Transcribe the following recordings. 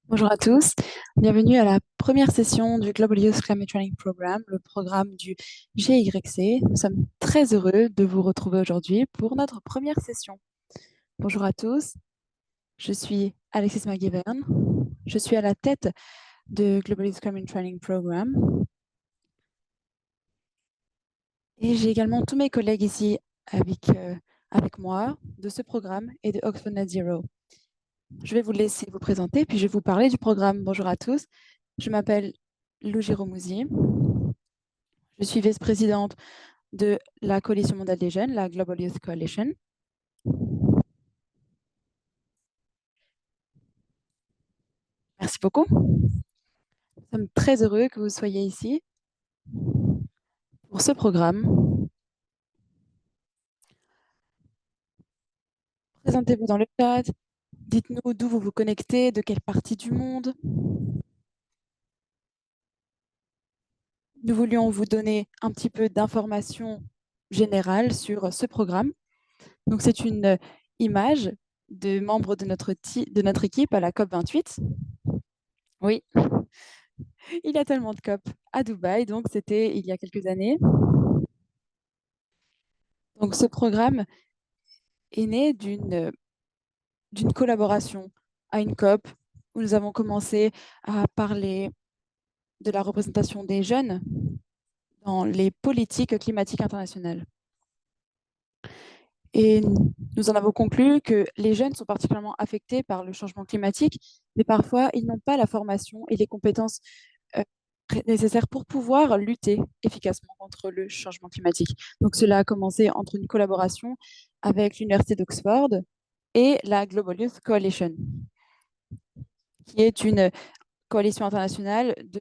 Bonjour à tous, bienvenue à la première session du Global Youth Climate Training Program, le programme du GYC. Nous sommes très heureux de vous retrouver aujourd'hui pour notre première session. Bonjour à tous, je suis Alexis McGivern, je suis à la tête de Global Youth Climate Training Program et j'ai également tous mes collègues ici avec moi de ce programme et de Oxford Net Zero. Je vais vous laisser vous présenter, puis je vais vous parler du programme. Bonjour à tous, je m'appelle Lou Giromouzi. Je suis vice-présidente de la Coalition mondiale des jeunes, la Global Youth Coalition. Merci beaucoup. Nous sommes très heureux que vous soyez ici pour ce programme. Présentez-vous dans le chat. Dites-nous d'où vous vous connectez, de quelle partie du monde. Nous voulions vous donner un petit peu d'informations générales sur ce programme. Donc, c'est une image de membres de notre équipe à la COP28. Oui, il y a tellement de COP à Dubaï, donc c'était il y a quelques années. Donc, ce programme est né d'une collaboration à une COP où nous avons commencé à parler de la représentation des jeunes dans les politiques climatiques internationales. Et nous en avons conclu que les jeunes sont particulièrement affectés par le changement climatique, mais parfois ils n'ont pas la formation et les compétences euh, nécessaires pour pouvoir lutter efficacement contre le changement climatique. Donc cela a commencé entre une collaboration avec l'Université d'Oxford et la Global Youth Coalition, qui est une coalition internationale de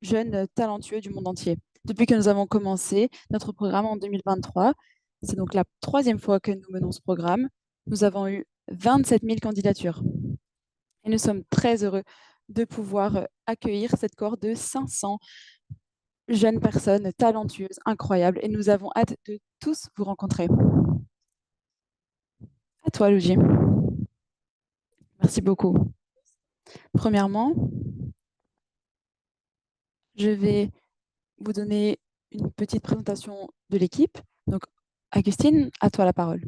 jeunes talentueux du monde entier. Depuis que nous avons commencé notre programme en 2023, c'est donc la troisième fois que nous menons ce programme, nous avons eu 27 000 candidatures. Et nous sommes très heureux de pouvoir accueillir cette cohorte de 500 jeunes personnes talentueuses, incroyables, et nous avons hâte de tous vous rencontrer. À toi, Luigi. Merci beaucoup. Premièrement, je vais vous donner une petite présentation de l'équipe. Donc, Augustine, à toi la parole.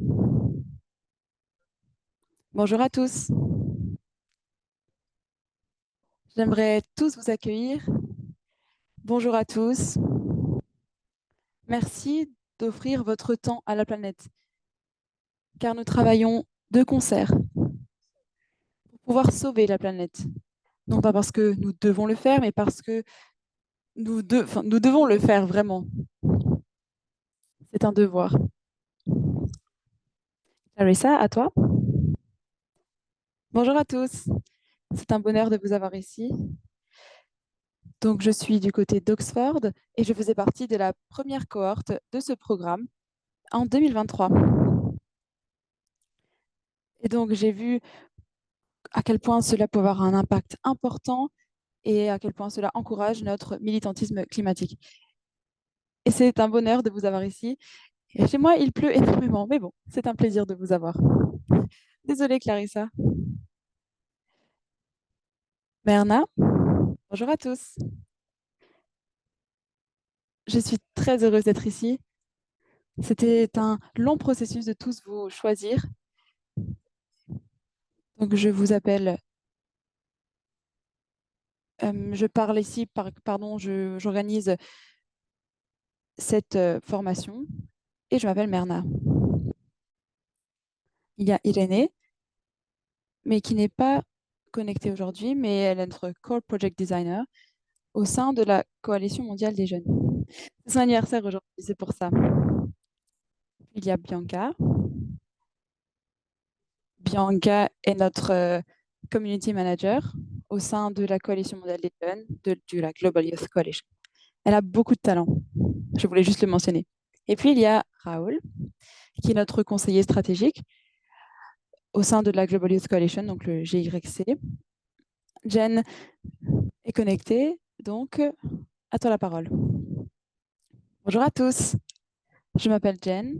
Bonjour à tous. J'aimerais tous vous accueillir. Bonjour à tous. Merci d'offrir votre temps à la planète, car nous travaillons de concert pour pouvoir sauver la planète. Non pas parce que nous devons le faire, mais parce que nous devons le faire vraiment. C'est un devoir. Larissa, à toi. Bonjour à tous. C'est un bonheur de vous avoir ici. Donc, je suis du côté d'Oxford et je faisais partie de la première cohorte de ce programme en 2023. Et donc, j'ai vu à quel point cela peut avoir un impact important et à quel point cela encourage notre militantisme climatique. Et c'est un bonheur de vous avoir ici. Et chez moi, il pleut énormément, mais bon, c'est un plaisir de vous avoir. Désolée, Clarissa. Merna, bonjour à tous. Je suis très heureuse d'être ici. C'était un long processus de tous vous choisir. Donc, je vous appelle, je parle ici, pardon, j'organise cette formation et je m'appelle Merna. Il y a Irénée, mais qui n'est pas connectée aujourd'hui, mais elle est notre Core Project Designer au sein de la Coalition mondiale des jeunes. C'est son anniversaire aujourd'hui, c'est pour ça. Il y a Bianca. Bianca est notre Community Manager au sein de la Coalition mondiale des jeunes, de la Global Youth Coalition. Elle a beaucoup de talent. Je voulais juste le mentionner. Et puis, il y a Raoul, qui est notre conseiller stratégique au sein de la Global Youth Coalition, donc le GYC. Jen est connectée, donc à toi la parole. Bonjour à tous, je m'appelle Jen.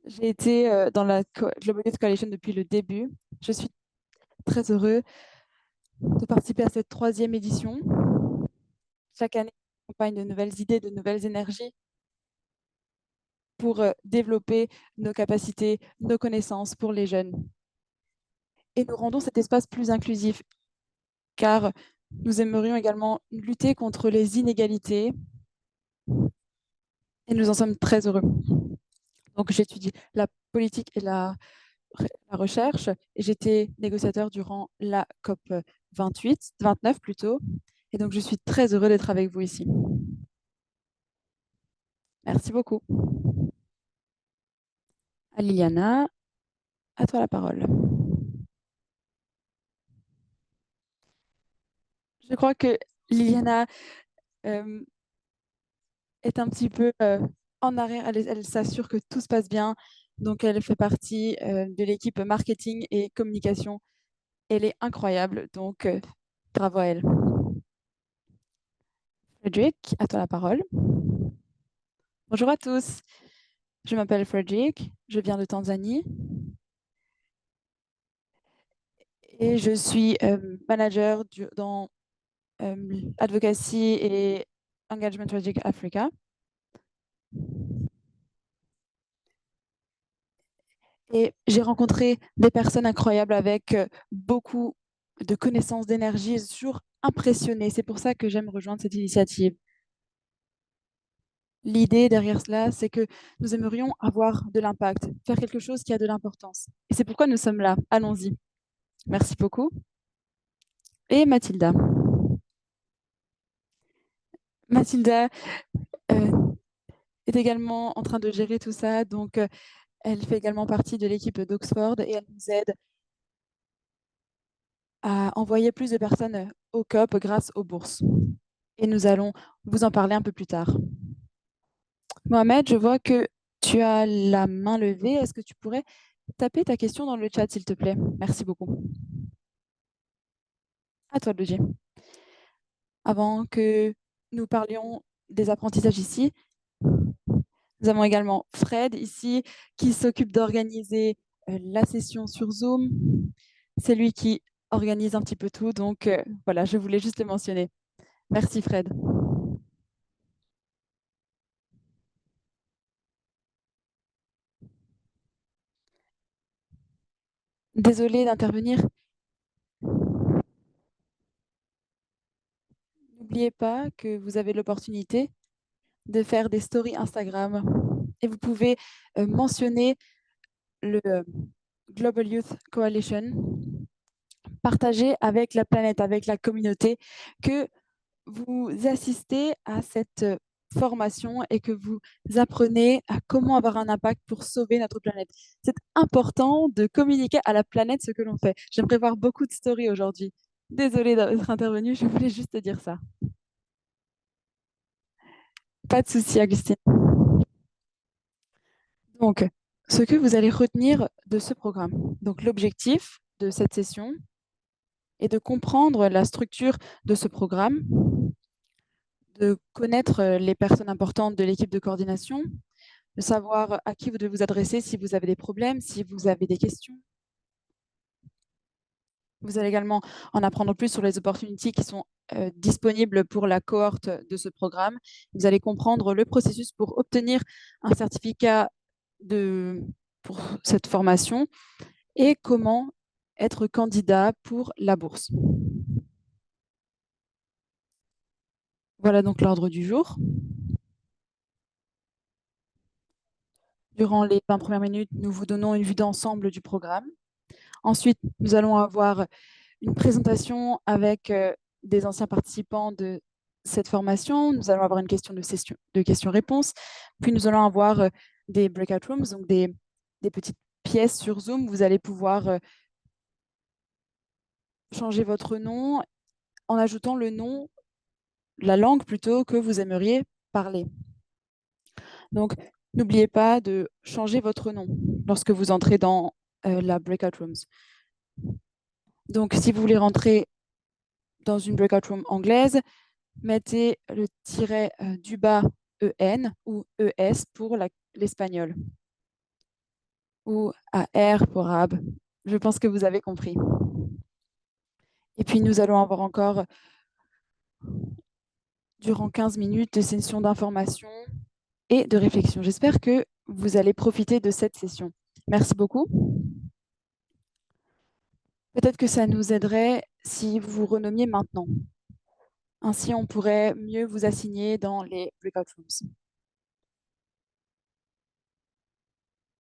J'ai été dans la Global Youth Coalition depuis le début. Je suis très heureux de participer à cette troisième édition. Chaque année, on accompagne de nouvelles idées, de nouvelles énergies pour développer nos capacités, nos connaissances pour les jeunes. Et nous rendons cet espace plus inclusif, car nous aimerions également lutter contre les inégalités et nous en sommes très heureux. Donc j'étudie la politique et la recherche et j'étais négociateur durant la COP 29 plutôt. Et donc je suis très heureux d'être avec vous ici. Merci beaucoup. Liliana, à toi la parole. Je crois que Liliana euh, est un petit peu en arrière. Elle s'assure que tout se passe bien. Donc, elle fait partie de l'équipe marketing et communication. Elle est incroyable. Donc, bravo à elle. Frederick, à toi la parole. Bonjour à tous. Je m'appelle Frederick. Je viens de Tanzanie et je suis manager dans Advocacy et Engagement Strategic Africa. Et j'ai rencontré des personnes incroyables avec beaucoup de connaissances d'énergie. Je suis toujours impressionnée. C'est pour ça que j'aime rejoindre cette initiative. L'idée derrière cela, c'est que nous aimerions avoir de l'impact, faire quelque chose qui a de l'importance. Et c'est pourquoi nous sommes là. Allons-y. Merci beaucoup. Et Mathilda. Mathilda est également en train de gérer tout ça. Donc, elle fait également partie de l'équipe d'Oxford et elle nous aide à envoyer plus de personnes au COP grâce aux bourses. Et nous allons vous en parler un peu plus tard. Mohamed, je vois que tu as la main levée. Est-ce que tu pourrais taper ta question dans le chat, s'il te plaît? Merci beaucoup. À toi de le dire. Avant que nous parlions des apprentissages ici, nous avons également Fred ici qui s'occupe d'organiser la session sur Zoom. C'est lui qui organise un petit peu tout. Donc voilà, je voulais juste le mentionner. Merci Fred. Désolée d'intervenir. N'oubliez pas que vous avez l'opportunité de faire des stories Instagram et vous pouvez mentionner le Global Youth Coalition, partager avec la planète, avec la communauté, que vous assistez à cette formation et que vous apprenez à comment avoir un impact pour sauver notre planète. C'est important de communiquer à la planète ce que l'on fait. J'aimerais voir beaucoup de stories aujourd'hui. Désolée d'être intervenue, je voulais juste te dire ça. Pas de souci, Augustine. Donc, ce que vous allez retenir de ce programme. Donc, l'objectif de cette session est de comprendre la structure de ce programme, de connaître les personnes importantes de l'équipe de coordination, de savoir à qui vous devez vous adresser si vous avez des problèmes, si vous avez des questions. Vous allez également en apprendre plus sur les opportunités qui sont disponibles pour la cohorte de ce programme. Vous allez comprendre le processus pour obtenir un certificat pour cette formation et comment être candidat pour la bourse. Voilà donc l'ordre du jour. Durant les 20 premières minutes, nous vous donnons une vue d'ensemble du programme. Ensuite, nous allons avoir une présentation avec des anciens participants de cette formation. Nous allons avoir une question de questions-réponses. Puis nous allons avoir des breakout rooms, donc des petites pièces sur Zoom. Vous allez pouvoir changer votre nom en ajoutant le nom, la langue plutôt, que vous aimeriez parler. Donc, n'oubliez pas de changer votre nom lorsque vous entrez dans la breakout rooms. Donc, si vous voulez rentrer dans une breakout room anglaise, mettez le tiret du bas EN ou ES pour l'espagnol. ou AR pour arabe. Je pense que vous avez compris. Et puis nous allons avoir encore, durant 15 minutes, de session d'information et de réflexion. J'espère que vous allez profiter de cette session. Merci beaucoup. Peut-être que ça nous aiderait si vous vous renommiez maintenant. Ainsi, on pourrait mieux vous assigner dans les breakout rooms.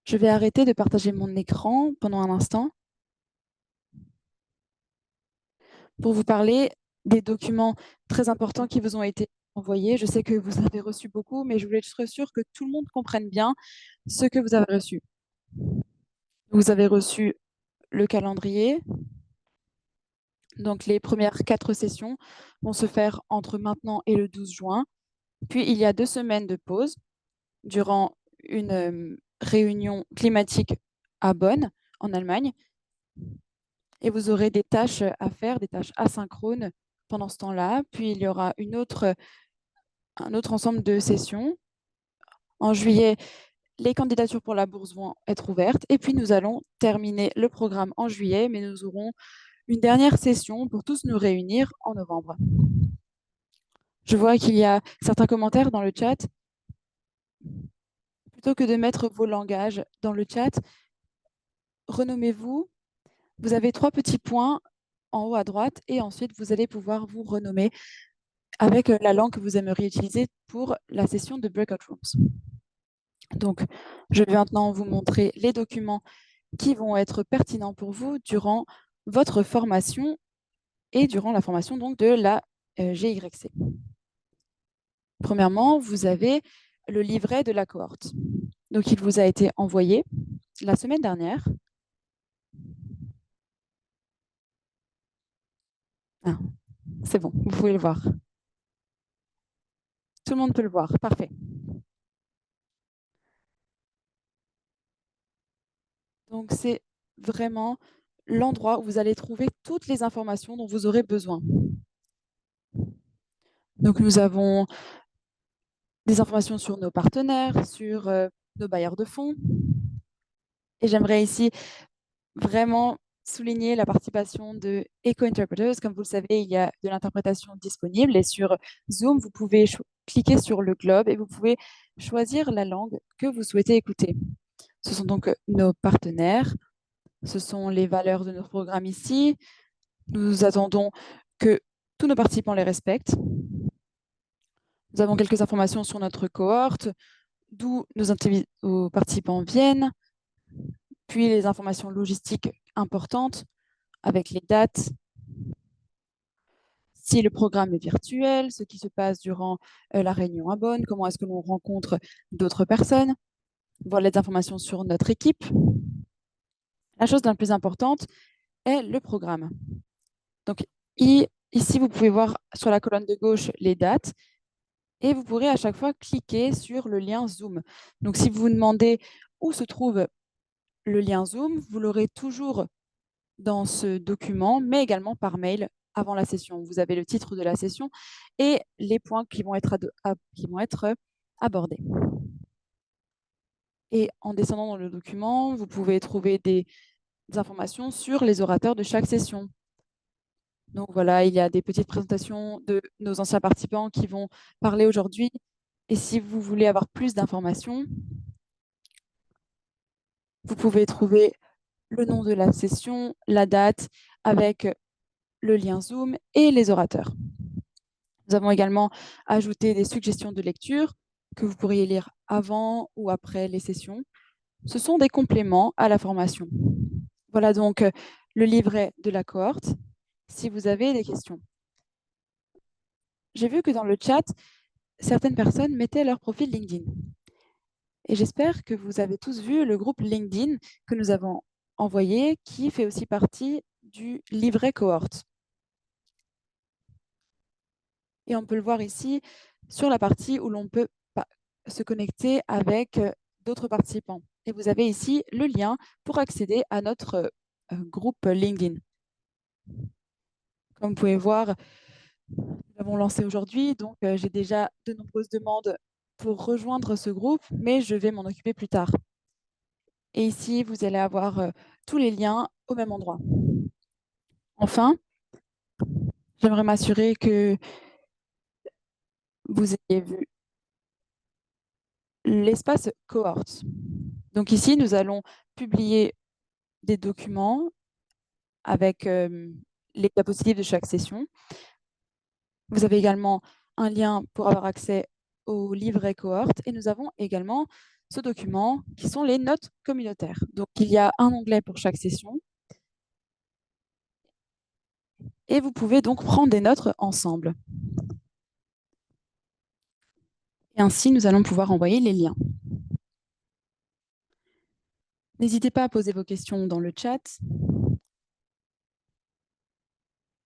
Je vais arrêter de partager mon écran pendant un instant pour vous parler des documents très importants qui vous ont été envoyés. Je sais que vous avez reçu beaucoup, mais je voulais être sûre que tout le monde comprenne bien ce que vous avez reçu. Vous avez reçu le calendrier. Donc, les premières 4 sessions vont se faire entre maintenant et le 12 juin. Puis, il y a 2 semaines de pause durant une réunion climatique à Bonn, en Allemagne. Et vous aurez des tâches à faire, des tâches asynchrones pendant ce temps-là. Puis, il y aura un autre ensemble de sessions. En juillet, les candidatures pour la bourse vont être ouvertes. Et puis, nous allons terminer le programme en juillet, mais nous aurons une dernière session pour tous nous réunir en novembre. Je vois qu'il y a certains commentaires dans le chat. Plutôt que de mettre vos langages dans le chat, renommez-vous. Vous avez 3 petits points en haut à droite et ensuite vous allez pouvoir vous renommer avec la langue que vous aimeriez utiliser pour la session de Breakout Rooms. Donc, je vais maintenant vous montrer les documents qui vont être pertinents pour vous durant votre formation et durant la formation donc de la GYC. Premièrement, vous avez le livret de la cohorte. Donc, il vous a été envoyé la semaine dernière. Ah, c'est bon, vous pouvez le voir. Tout le monde peut le voir. Parfait. Donc, c'est vraiment l'endroit où vous allez trouver toutes les informations dont vous aurez besoin. Donc, nous avons des informations sur nos partenaires, sur nos bailleurs de fonds. Et j'aimerais ici vraiment souligner la participation de Eco-Interpreters. Comme vous le savez, il y a de l'interprétation disponible. Et sur Zoom, vous pouvez cliquer sur le globe et vous pouvez choisir la langue que vous souhaitez écouter. Ce sont donc nos partenaires. Ce sont les valeurs de notre programme ici. Nous attendons que tous nos participants les respectent. Nous avons quelques informations sur notre cohorte, d'où nos participants viennent, puis les informations logistiques importantes avec les dates, si le programme est virtuel, ce qui se passe durant la réunion à Bonn, comment est-ce que l'on rencontre d'autres personnes, voilà les informations sur notre équipe. La chose la plus importante est le programme. Donc ici, vous pouvez voir sur la colonne de gauche les dates et vous pourrez à chaque fois cliquer sur le lien Zoom. Donc, si vous vous demandez où se trouve le lien Zoom, vous l'aurez toujours dans ce document, mais également par mail avant la session. Vous avez le titre de la session et les points qui vont être abordés. Et en descendant dans le document, vous pouvez trouver des informations sur les orateurs de chaque session. Donc voilà, il y a des petites présentations de nos anciens participants qui vont parler aujourd'hui. Et si vous voulez avoir plus d'informations, vous pouvez trouver le nom de la session, la date, avec le lien Zoom et les orateurs. Nous avons également ajouté des suggestions de lecture que vous pourriez lire avant ou après les sessions. Ce sont des compléments à la formation. Voilà donc le livret de la cohorte. Si vous avez des questions. J'ai vu que dans le chat, certaines personnes mettaient leur profil LinkedIn. Et j'espère que vous avez tous vu le groupe LinkedIn que nous avons envoyé, qui fait aussi partie du livret cohorte. Et on peut le voir ici sur la partie où l'on peut se connecter avec d'autres participants. Et vous avez ici le lien pour accéder à notre groupe LinkedIn. Comme vous pouvez voir, nous l'avons lancé aujourd'hui, donc j'ai déjà de nombreuses demandes pour rejoindre ce groupe, mais je vais m'en occuper plus tard. Et ici, vous allez avoir tous les liens au même endroit. Enfin, j'aimerais m'assurer que vous ayez vu l'espace cohorte. Donc ici, nous allons publier des documents avec les diapositives de chaque session. Vous avez également un lien pour avoir accès au livret cohorte et nous avons également ce document qui sont les notes communautaires. Donc il y a un onglet pour chaque session et vous pouvez donc prendre des notes ensemble. Et ainsi, nous allons pouvoir envoyer les liens. N'hésitez pas à poser vos questions dans le chat.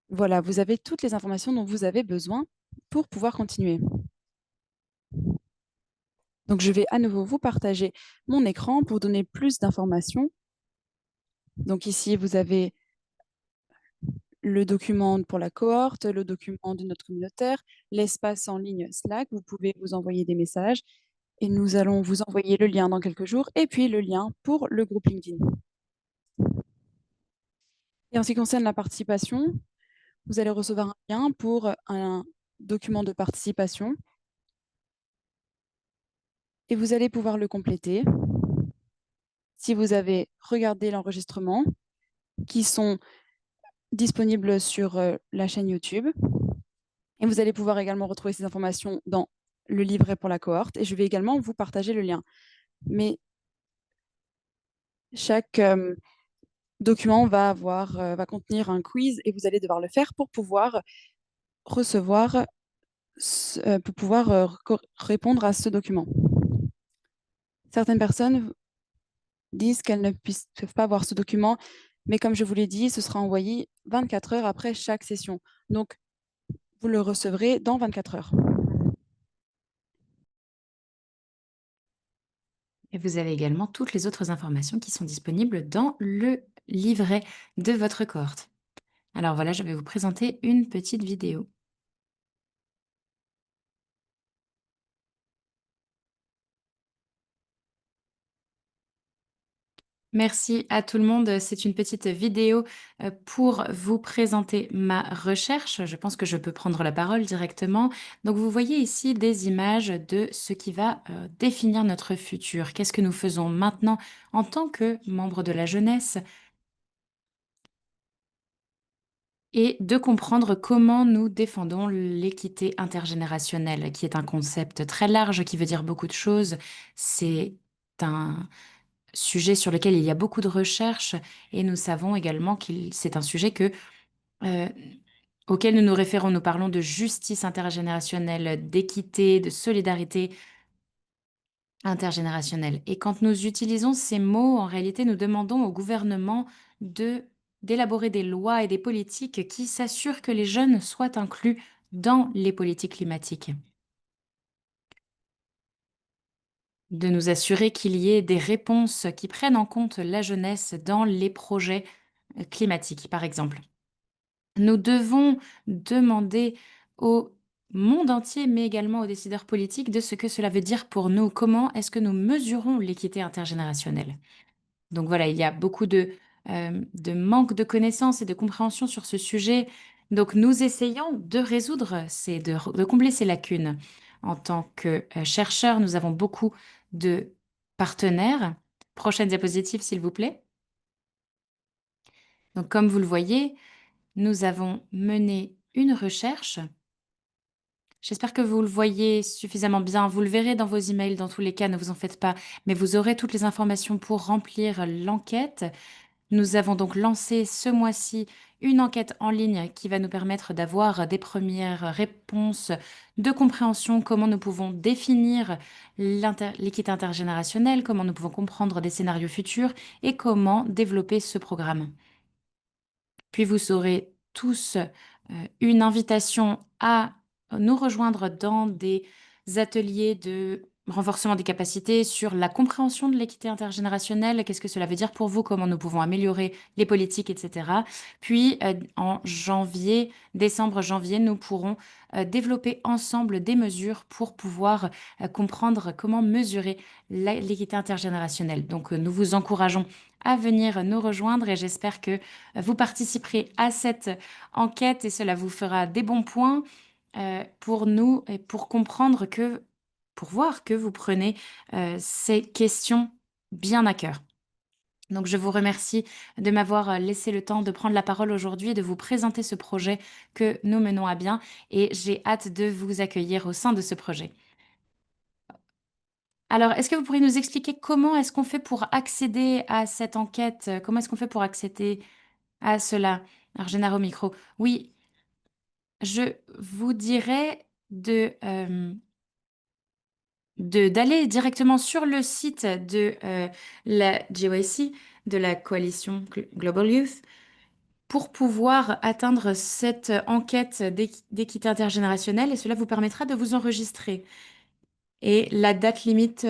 Voilà, vous avez toutes les informations dont vous avez besoin pour pouvoir continuer. Donc, je vais à nouveau vous partager mon écran pour donner plus d'informations. Donc ici, vous avez le document pour la cohorte, le document de notre communautaire, l'espace en ligne Slack. Vous pouvez vous envoyer des messages et nous allons vous envoyer le lien dans quelques jours et puis le lien pour le groupe LinkedIn. Et en ce qui concerne la participation, vous allez recevoir un lien pour un document de participation et vous allez pouvoir le compléter si vous avez regardé l'enregistrement qui sont disponibles sur la chaîne YouTube. Et vous allez pouvoir également retrouver ces informations dans le livret pour la cohorte et je vais également vous partager le lien. Mais chaque document va contenir un quiz et vous allez devoir le faire pour pouvoir recevoir, pour pouvoir répondre à ce document. Certaines personnes disent qu'elles ne peuvent pas voir ce document, mais comme je vous l'ai dit, ce sera envoyé 24 heures après chaque session. Donc, vous le recevrez dans 24 heures. Et vous avez également toutes les autres informations qui sont disponibles dans le livret de votre cohorte. Alors voilà, je vais vous présenter une petite vidéo. Merci à tout le monde. C'est une petite vidéo pour vous présenter ma recherche. Je pense que je peux prendre la parole directement. Donc, vous voyez ici des images de ce qui va définir notre futur. Qu'est-ce que nous faisons maintenant en tant que membres de la jeunesse et de comprendre comment nous défendons l'équité intergénérationnelle, qui est un concept très large qui veut dire beaucoup de choses. C'est un sujet sur lequel il y a beaucoup de recherches et nous savons également c'est un sujet euh, auquel nous nous référons. Nous parlons de justice intergénérationnelle, d'équité, de solidarité intergénérationnelle. Et quand nous utilisons ces mots, en réalité, nous demandons au gouvernement d'élaborer des lois et des politiques qui s'assurent que les jeunes soient inclus dans les politiques climatiques, de nous assurer qu'il y ait des réponses qui prennent en compte la jeunesse dans les projets climatiques, par exemple. Nous devons demander au monde entier, mais également aux décideurs politiques, de ce que cela veut dire pour nous. Comment est-ce que nous mesurons l'équité intergénérationnelle? Donc voilà, il y a beaucoup de manque de connaissances et de compréhension sur ce sujet. Donc nous essayons de résoudre, de combler ces lacunes. En tant que chercheurs, nous avons beaucoup de partenaires. Prochaine diapositive, s'il vous plaît. Donc comme vous le voyez, nous avons mené une recherche. J'espère que vous le voyez suffisamment bien. Vous le verrez dans vos emails, dans tous les cas, ne vous en faites pas. Mais vous aurez toutes les informations pour remplir l'enquête. Nous avons donc lancé ce mois-ci une enquête en ligne qui va nous permettre d'avoir des premières réponses de compréhension, comment nous pouvons définir l'équité intergénérationnelle, comment nous pouvons comprendre des scénarios futurs et comment développer ce programme. Puis vous aurez tous une invitation à nous rejoindre dans des ateliers de renforcement des capacités, sur la compréhension de l'équité intergénérationnelle, qu'est-ce que cela veut dire pour vous, comment nous pouvons améliorer les politiques, etc. Puis en janvier, décembre, janvier, nous pourrons développer ensemble des mesures pour pouvoir comprendre comment mesurer l'équité intergénérationnelle. Donc nous vous encourageons à venir nous rejoindre et j'espère que vous participerez à cette enquête et cela vous fera des bons points pour nous et pour comprendre que pour voir que vous prenez ces questions bien à cœur. Donc, je vous remercie de m'avoir laissé le temps de prendre la parole aujourd'hui et de vous présenter ce projet que nous menons à bien. Et j'ai hâte de vous accueillir au sein de ce projet. Alors, est-ce que vous pourriez nous expliquer comment est-ce qu'on fait pour accéder à cette enquête? Comment est-ce qu'on fait pour accéder à cela? Alors, Gennaro Micro. Oui, je vous dirais d'aller directement sur le site de la GYC, de la coalition Global Youth, pour pouvoir atteindre cette enquête d'équité intergénérationnelle et cela vous permettra de vous enregistrer. Et la date limite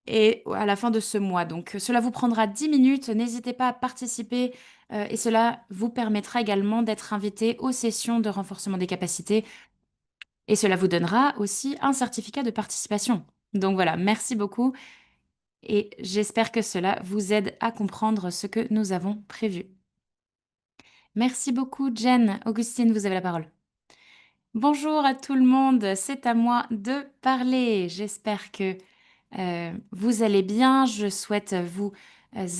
est à la fin de ce mois. Donc cela vous prendra 10 minutes. N'hésitez pas à participer et cela vous permettra également d'être invité aux sessions de renforcement des capacités et cela vous donnera aussi un certificat de participation. Donc voilà, merci beaucoup. Et j'espère que cela vous aide à comprendre ce que nous avons prévu. Merci beaucoup, Jen. Augustine, vous avez la parole. Bonjour à tout le monde, c'est à moi de parler. J'espère que vous allez bien. Je souhaite vous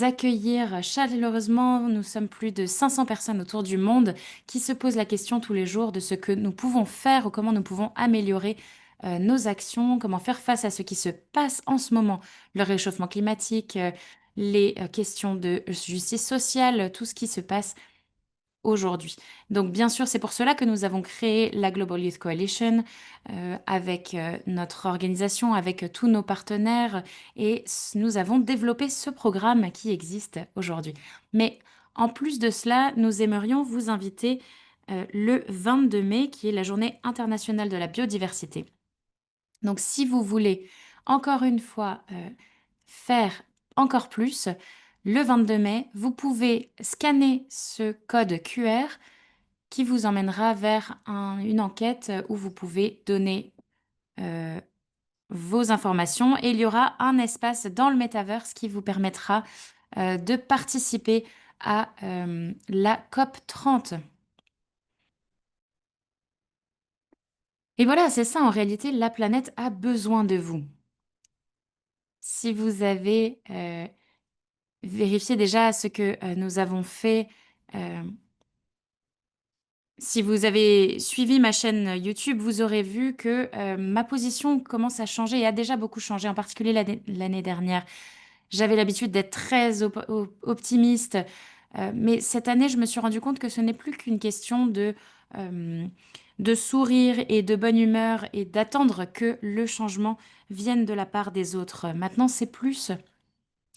accueillir chaleureusement. Nous sommes plus de 500 personnes autour du monde qui se posent la question tous les jours de ce que nous pouvons faire ou comment nous pouvons améliorer nos actions, comment faire face à ce qui se passe en ce moment, le réchauffement climatique, les questions de justice sociale, tout ce qui se passe aujourd'hui. Donc, bien sûr, c'est pour cela que nous avons créé la Global Youth Coalition avec notre organisation, avec tous nos partenaires et nous avons développé ce programme qui existe aujourd'hui. Mais en plus de cela, nous aimerions vous inviter le 22 mai, qui est la journée internationale de la biodiversité. Donc, si vous voulez encore une fois faire encore plus, le 22 mai, vous pouvez scanner ce code QR qui vous emmènera vers une enquête où vous pouvez donner euh, vos informations et il y aura un espace dans le Metaverse qui vous permettra de participer à la COP 30. Et voilà, c'est ça, en réalité, la planète a besoin de vous. Si vous avez vérifié déjà ce que nous avons fait, euh, si vous avez suivi ma chaîne YouTube, vous aurez vu que ma position commence à changer et a déjà beaucoup changé, en particulier l'année dernière. J'avais l'habitude d'être très optimiste, mais cette année, je me suis rendu compte que ce n'est plus qu'une question de sourire et de bonne humeur et d'attendre que le changement vienne de la part des autres. Maintenant, c'est plus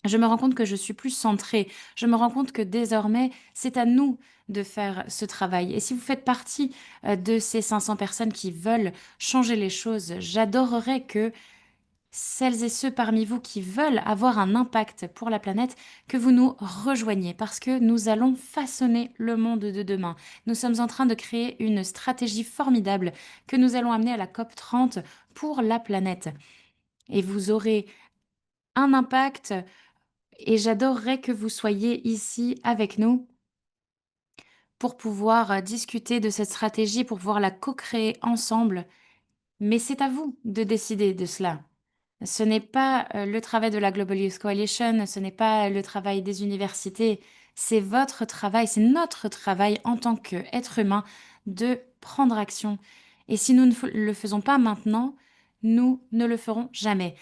je me rends compte que je suis plus centrée. Je me rends compte que désormais, c'est à nous de faire ce travail. Et si vous faites partie de ces 500 personnes qui veulent changer les choses, j'adorerais que celles et ceux parmi vous qui veulent avoir un impact pour la planète, que vous nous rejoigniez parce que nous allons façonner le monde de demain. Nous sommes en train de créer une stratégie formidable que nous allons amener à la COP 30 pour la planète. Et vous aurez un impact et j'adorerais que vous soyez ici avec nous pour pouvoir discuter de cette stratégie, pour pouvoir la co-créer ensemble. Mais c'est à vous de décider de cela. Ce n'est pas le travail de la Global Youth Coalition, ce n'est pas le travail des universités, c'est votre travail, c'est notre travail en tant qu'être humain de prendre action. Et si nous ne le faisons pas maintenant, nous ne le ferons jamais.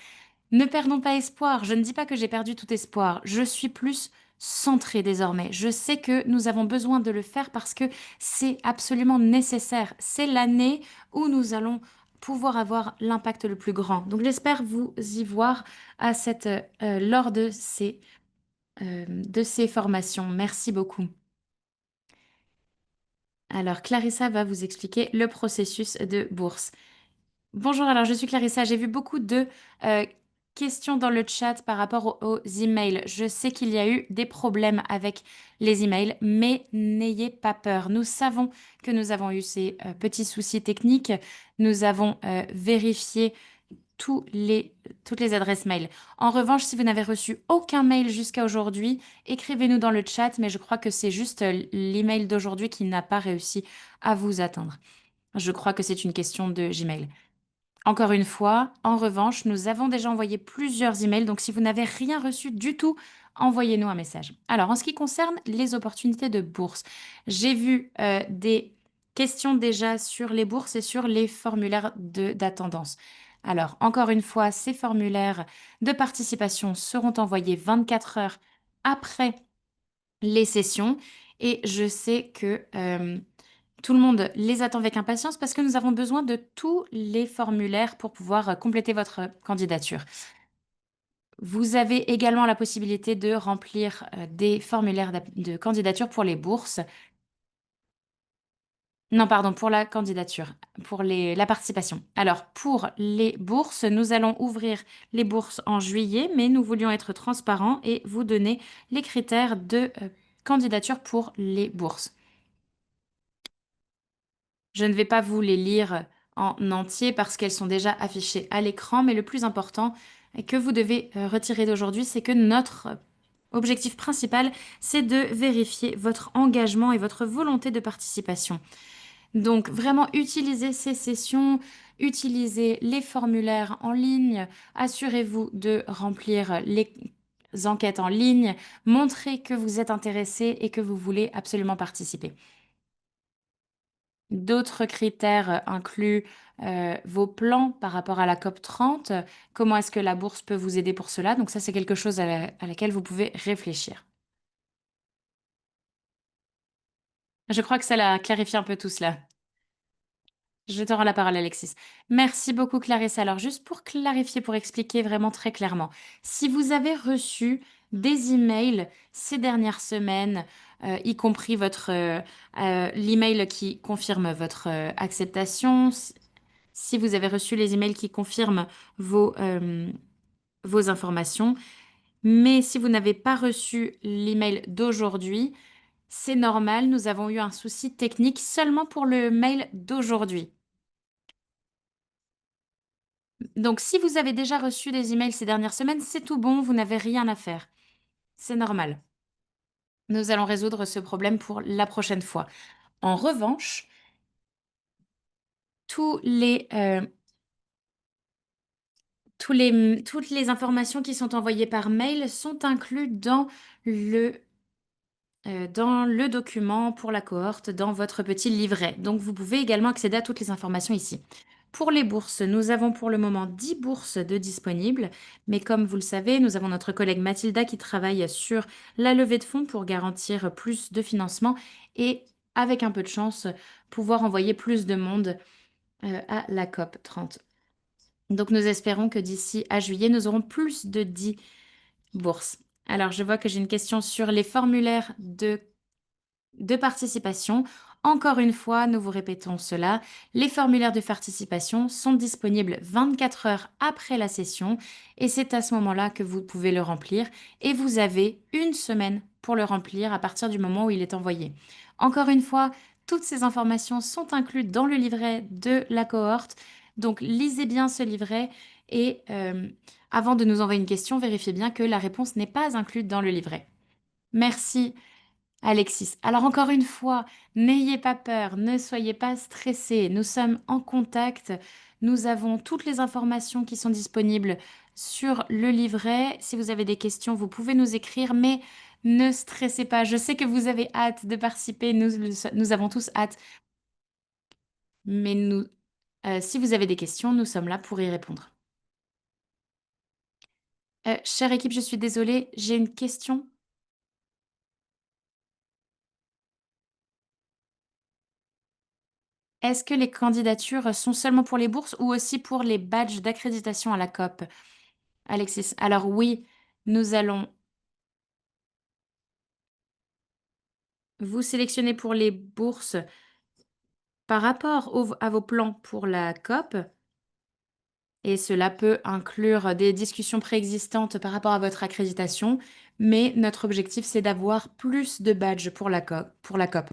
Ne perdons pas espoir. Je ne dis pas que j'ai perdu tout espoir. Je suis plus centrée désormais. Je sais que nous avons besoin de le faire parce que c'est absolument nécessaire. C'est l'année où nous allons pouvoir avoir l'impact le plus grand. Donc j'espère vous y voir lors de ces formations. Merci beaucoup. Alors Clarissa va vous expliquer le processus de bourse. Bonjour, alors je suis Clarissa. J'ai vu beaucoup de euh, questions dans le chat par rapport aux emails. Je sais qu'il y a eu des problèmes avec les emails, mais n'ayez pas peur. Nous savons que nous avons eu ces petits soucis techniques. Nous avons vérifié tous les, toutes les adresses mail. En revanche, si vous n'avez reçu aucun mail jusqu'à aujourd'hui, écrivez-nous dans le chat, mais je crois que c'est juste l'email d'aujourd'hui qui n'a pas réussi à vous atteindre. Je crois que c'est une question de Gmail. Encore une fois, en revanche, nous avons déjà envoyé plusieurs emails, donc si vous n'avez rien reçu du tout, envoyez-nous un message. Alors, en ce qui concerne les opportunités de bourse, j'ai vu des questions déjà sur les bourses et sur les formulaires d'attendance. Alors, encore une fois, ces formulaires de participation seront envoyés 24 heures après les sessions et je sais que tout le monde les attend avec impatience parce que nous avons besoin de tous les formulaires pour pouvoir compléter votre candidature. Vous avez également la possibilité de remplir des formulaires de candidature pour les bourses. Non, pardon, pour la candidature, pour la participation. Alors, pour les bourses, nous allons ouvrir les bourses en juillet, mais nous voulions être transparents et vous donner les critères de candidature pour les bourses. Je ne vais pas vous les lire en entier parce qu'elles sont déjà affichées à l'écran, mais le plus important que vous devez retirer d'aujourd'hui, c'est que notre objectif principal, c'est de vérifier votre engagement et votre volonté de participation. Donc, vraiment, utilisez ces sessions, utilisez les formulaires en ligne, assurez-vous de remplir les enquêtes en ligne, montrez que vous êtes intéressé et que vous voulez absolument participer. D'autres critères incluent vos plans par rapport à la COP 30. Comment est-ce que la bourse peut vous aider pour cela? Donc ça, c'est quelque chose à laquelle vous pouvez réfléchir. Je crois que ça l'a clarifié un peu tout cela. Je te rends la parole, Alexis. Merci beaucoup, Clarissa. Alors, juste pour clarifier, pour expliquer vraiment très clairement, si vous avez reçu des emails ces dernières semaines, y compris l'email qui confirme votre acceptation, si vous avez reçu les emails qui confirment vos informations, mais si vous n'avez pas reçu l'email d'aujourd'hui, c'est normal, nous avons eu un souci technique seulement pour le mail d'aujourd'hui. Donc, si vous avez déjà reçu des emails ces dernières semaines, c'est tout bon, vous n'avez rien à faire. C'est normal. Nous allons résoudre ce problème pour la prochaine fois. En revanche, tous les, toutes les informations qui sont envoyées par mail sont incluses dans le document pour la cohorte, dans votre petit livret. Donc, vous pouvez également accéder à toutes les informations ici. Pour les bourses, nous avons pour le moment 10 bourses de disponibles, mais comme vous le savez, nous avons notre collègue Mathilda qui travaille sur la levée de fonds pour garantir plus de financement et, avec un peu de chance, pouvoir envoyer plus de monde à la COP 30. Donc, nous espérons que d'ici à juillet, nous aurons plus de 10 bourses. Alors, je vois que j'ai une question sur les formulaires de participation. Encore une fois, nous vous répétons cela, les formulaires de participation sont disponibles 24 heures après la session et c'est à ce moment-là que vous pouvez le remplir et vous avez une semaine pour le remplir à partir du moment où il est envoyé. Encore une fois, toutes ces informations sont incluses dans le livret de la cohorte, donc lisez bien ce livret et avant de nous envoyer une question, vérifiez bien que la réponse n'est pas incluse dans le livret. Merci. Alexis, alors encore une fois, n'ayez pas peur, ne soyez pas stressés. Nous sommes en contact. Nous avons toutes les informations qui sont disponibles sur le livret. Si vous avez des questions, vous pouvez nous écrire, mais ne stressez pas. Je sais que vous avez hâte de participer. Nous avons tous hâte. Mais si vous avez des questions, nous sommes là pour y répondre. Chère équipe, je suis désolée, j'ai une question. Est-ce que les candidatures sont seulement pour les bourses ou aussi pour les badges d'accréditation à la COP? Alexis, alors oui, nous allons vous sélectionner pour les bourses par rapport à vos plans pour la COP. Et cela peut inclure des discussions préexistantes par rapport à votre accréditation, mais notre objectif, c'est d'avoir plus de badges pour la COP.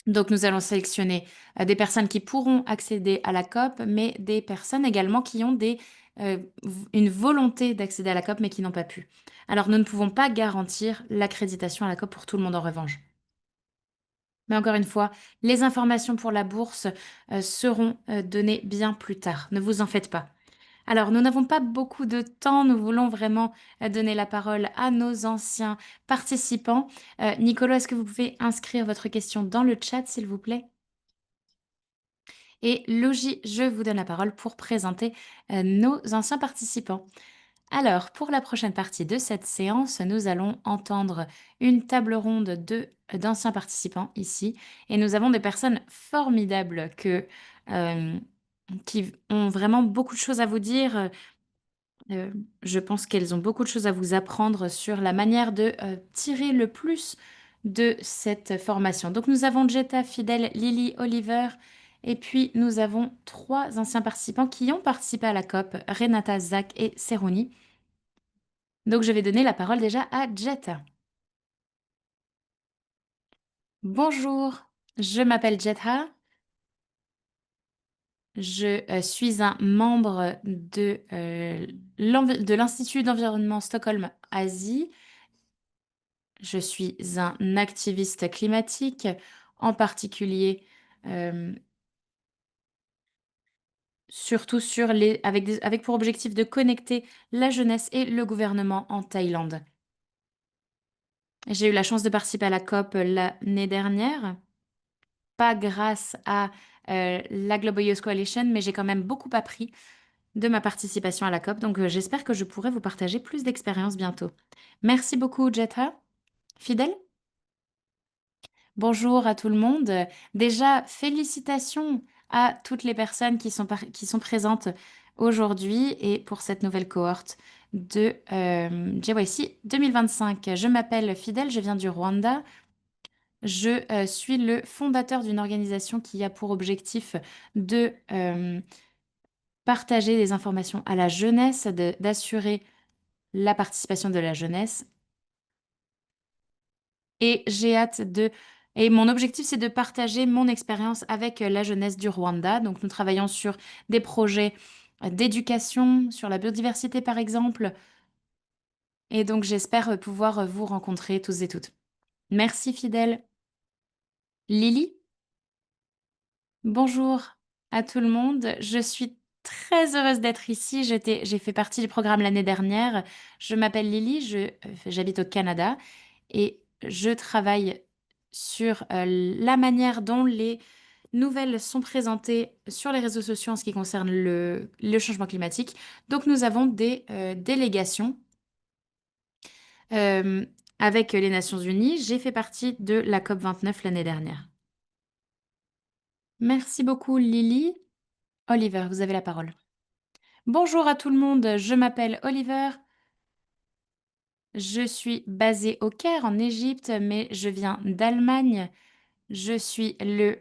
Donc, nous allons sélectionner des personnes qui pourront accéder à la COP, mais des personnes également qui ont une volonté d'accéder à la COP, mais qui n'ont pas pu. Alors, nous ne pouvons pas garantir l'accréditation à la COP pour tout le monde en revanche. Mais encore une fois, les informations pour la bourse seront données bien plus tard. Ne vous en faites pas. Alors, nous n'avons pas beaucoup de temps. Nous voulons vraiment donner la parole à nos anciens participants. Nicolas, est-ce que vous pouvez inscrire votre question dans le chat, s'il vous plaît? Et Logi, je vous donne la parole pour présenter nos anciens participants. Alors, pour la prochaine partie de cette séance, nous allons entendre une table ronde d'anciens participants ici. Et nous avons des personnes formidables euh, qui ont vraiment beaucoup de choses à vous dire. Je pense qu'elles ont beaucoup de choses à vous apprendre sur la manière de tirer le plus de cette formation. Donc nous avons Jetta, Fidèle, Lily, Oliver, et puis nous avons trois anciens participants qui ont participé à la COP, Renata, Zach et Seroni. Donc je vais donner la parole déjà à Jetta. Bonjour, je m'appelle Jetta. Je suis un membre de l'Institut d'environnement Stockholm-Asie. Je suis un activiste climatique, en particulier euh, surtout avec pour objectif de connecter la jeunesse et le gouvernement en Thaïlande. J'ai eu la chance de participer à la COP l'année dernière, pas grâce à la Global Youth Coalition, mais j'ai quand même beaucoup appris de ma participation à la COP, donc j'espère que je pourrai vous partager plus d'expériences bientôt. Merci beaucoup, Jetha. Fidèle? Bonjour à tout le monde. Déjà, félicitations à toutes les personnes qui sont présentes aujourd'hui et pour cette nouvelle cohorte de JYC 2025. Je m'appelle Fidèle, je viens du Rwanda. Je suis le fondateur d'une organisation qui a pour objectif de partager des informations à la jeunesse, d'assurer la participation de la jeunesse. Et j'ai hâte de... Et mon objectif, c'est de partager mon expérience avec la jeunesse du Rwanda. Donc, nous travaillons sur des projets d'éducation, sur la biodiversité, par exemple. Et donc, j'espère pouvoir vous rencontrer tous et toutes. Merci, fidèle. Lily? Bonjour à tout le monde. Je suis très heureuse d'être ici. J'ai fait partie du programme l'année dernière. Je m'appelle Lily, j'habite au Canada et je travaille sur la manière dont les nouvelles sont présentées sur les réseaux sociaux en ce qui concerne le changement climatique. Donc nous avons des délégations euh, avec les Nations Unies. J'ai fait partie de la COP29 l'année dernière. Merci beaucoup, Lily. Oliver, vous avez la parole. Bonjour à tout le monde, je m'appelle Oliver. Je suis basé au Caire, en Égypte, mais je viens d'Allemagne. Je suis le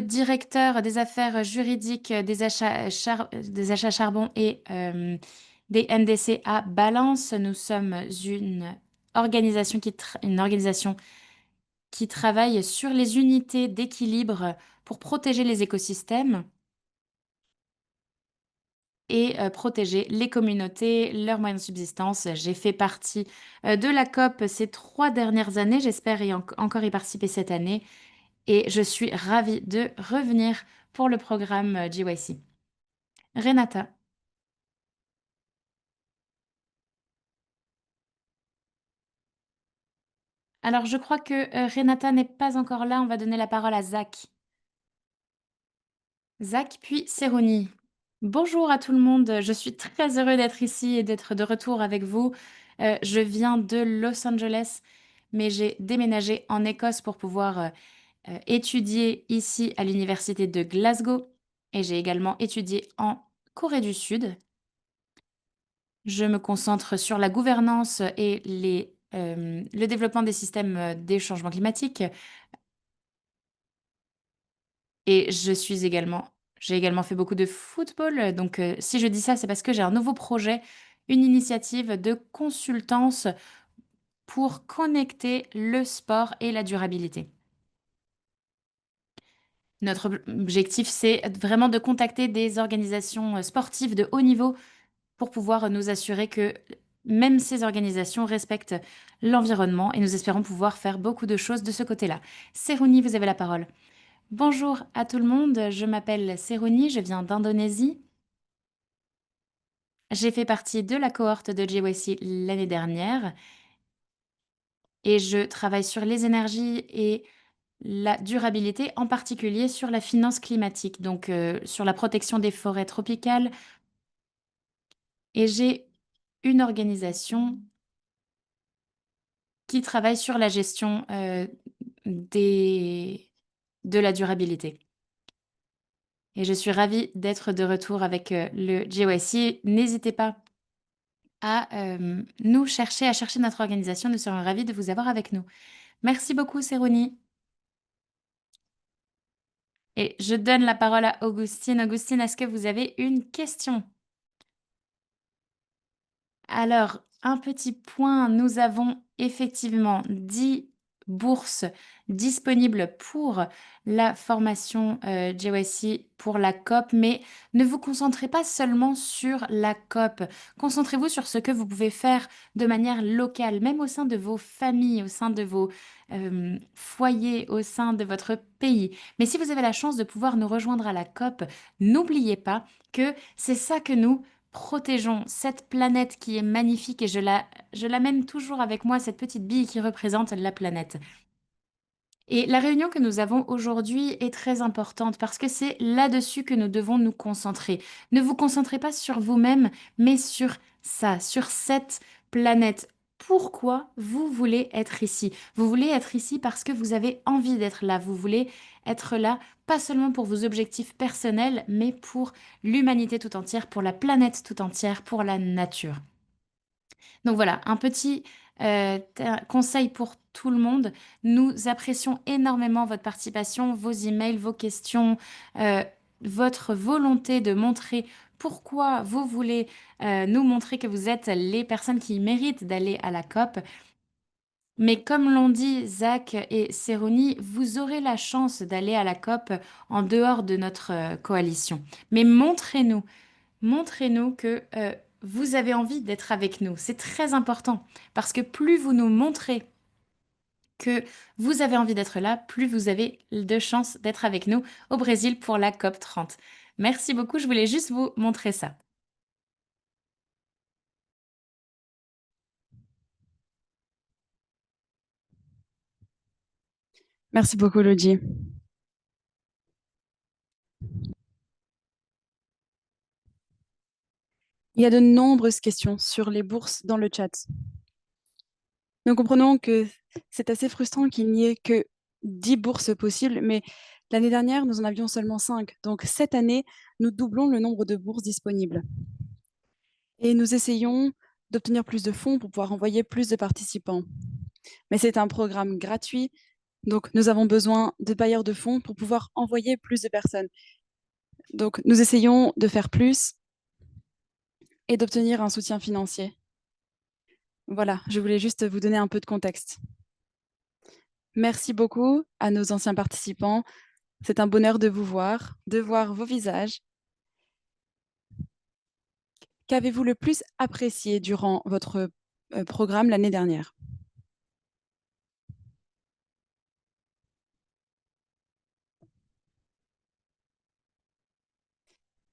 directeur des affaires juridiques des achats charbon et des NDC à Balance. Nous sommes une organisation qui travaille sur les unités d'équilibre pour protéger les écosystèmes et protéger les communautés, leurs moyens de subsistance. J'ai fait partie de la COP ces 3 dernières années. J'espère encore y participer cette année. Et je suis ravie de revenir pour le programme GYC. Renata. Alors, je crois que Renata n'est pas encore là. On va donner la parole à Zach. Zach, puis Séroni. Bonjour à tout le monde. Je suis très heureux d'être ici et d'être de retour avec vous. Je viens de Los Angeles, mais j'ai déménagé en Écosse pour pouvoir étudié ici à l'université de Glasgow et j'ai également étudié en Corée du Sud. Je me concentre sur la gouvernance et le développement des systèmes des changements climatiques. Et j'ai également fait beaucoup de football. Donc, si je dis ça, c'est parce que j'ai un nouveau projet, une initiative de consultance pour connecter le sport et la durabilité. Notre objectif, c'est vraiment de contacter des organisations sportives de haut niveau pour pouvoir nous assurer que même ces organisations respectent l'environnement et nous espérons pouvoir faire beaucoup de choses de ce côté-là. Sérouni, vous avez la parole. Bonjour à tout le monde, je m'appelle Sérouni, je viens d'Indonésie. J'ai fait partie de la cohorte de JYC l'année dernière et je travaille sur les énergies et la durabilité, en particulier sur la finance climatique, donc sur la protection des forêts tropicales. Et j'ai une organisation qui travaille sur la gestion des... de la durabilité. Et je suis ravie d'être de retour avec le JYC. N'hésitez pas à nous chercher, à chercher notre organisation. Nous serions ravis de vous avoir avec nous. Merci beaucoup, Sérouni. Et je donne la parole à Augustine. Augustine, est-ce que vous avez une question? Alors, un petit point, nous avons effectivement 10 bourses disponibles pour la formation JYC pour la COP, mais ne vous concentrez pas seulement sur la COP. Concentrez-vous sur ce que vous pouvez faire de manière locale, même au sein de vos familles, au sein de vos foyers, au sein de votre pays. Mais si vous avez la chance de pouvoir nous rejoindre à la COP, n'oubliez pas que c'est ça que nous protégeons cette planète qui est magnifique et je l'amène toujours avec moi, cette petite bille qui représente la planète. Et la réunion que nous avons aujourd'hui est très importante parce que c'est là-dessus que nous devons nous concentrer. Ne vous concentrez pas sur vous-même, mais sur ça, sur cette planète. Pourquoi vous voulez être ici? Vous voulez être ici parce que vous avez envie d'être là. Vous voulez être là, pas seulement pour vos objectifs personnels, mais pour l'humanité tout entière, pour la planète tout entière, pour la nature. Donc voilà, un petit conseil pour tout le monde. Nous apprécions énormément votre participation, vos emails, vos questions, euh, votre volonté de montrer pourquoi vous voulez nous montrer que vous êtes les personnes qui méritent d'aller à la COP. Mais comme l'ont dit Zach et Séroni, vous aurez la chance d'aller à la COP en dehors de notre coalition. Mais montrez-nous que vous avez envie d'être avec nous. C'est très important parce que plus vous nous montrez que vous avez envie d'être là, plus vous avez de chances d'être avec nous au Brésil pour la COP 30. Merci beaucoup, je voulais juste vous montrer ça. Merci beaucoup, Lodi. Il y a de nombreuses questions sur les bourses dans le chat. Nous comprenons que c'est assez frustrant qu'il n'y ait que 10 bourses possibles, mais l'année dernière, nous en avions seulement 5. Donc cette année, nous doublons le nombre de bourses disponibles. Et nous essayons d'obtenir plus de fonds pour pouvoir envoyer plus de participants. Mais c'est un programme gratuit, donc nous avons besoin de bailleurs de fonds pour pouvoir envoyer plus de personnes. Donc nous essayons de faire plus et d'obtenir un soutien financier. Voilà, je voulais juste vous donner un peu de contexte. Merci beaucoup à nos anciens participants. C'est un bonheur de vous voir, de voir vos visages. Qu'avez-vous le plus apprécié durant votre programme l'année dernière?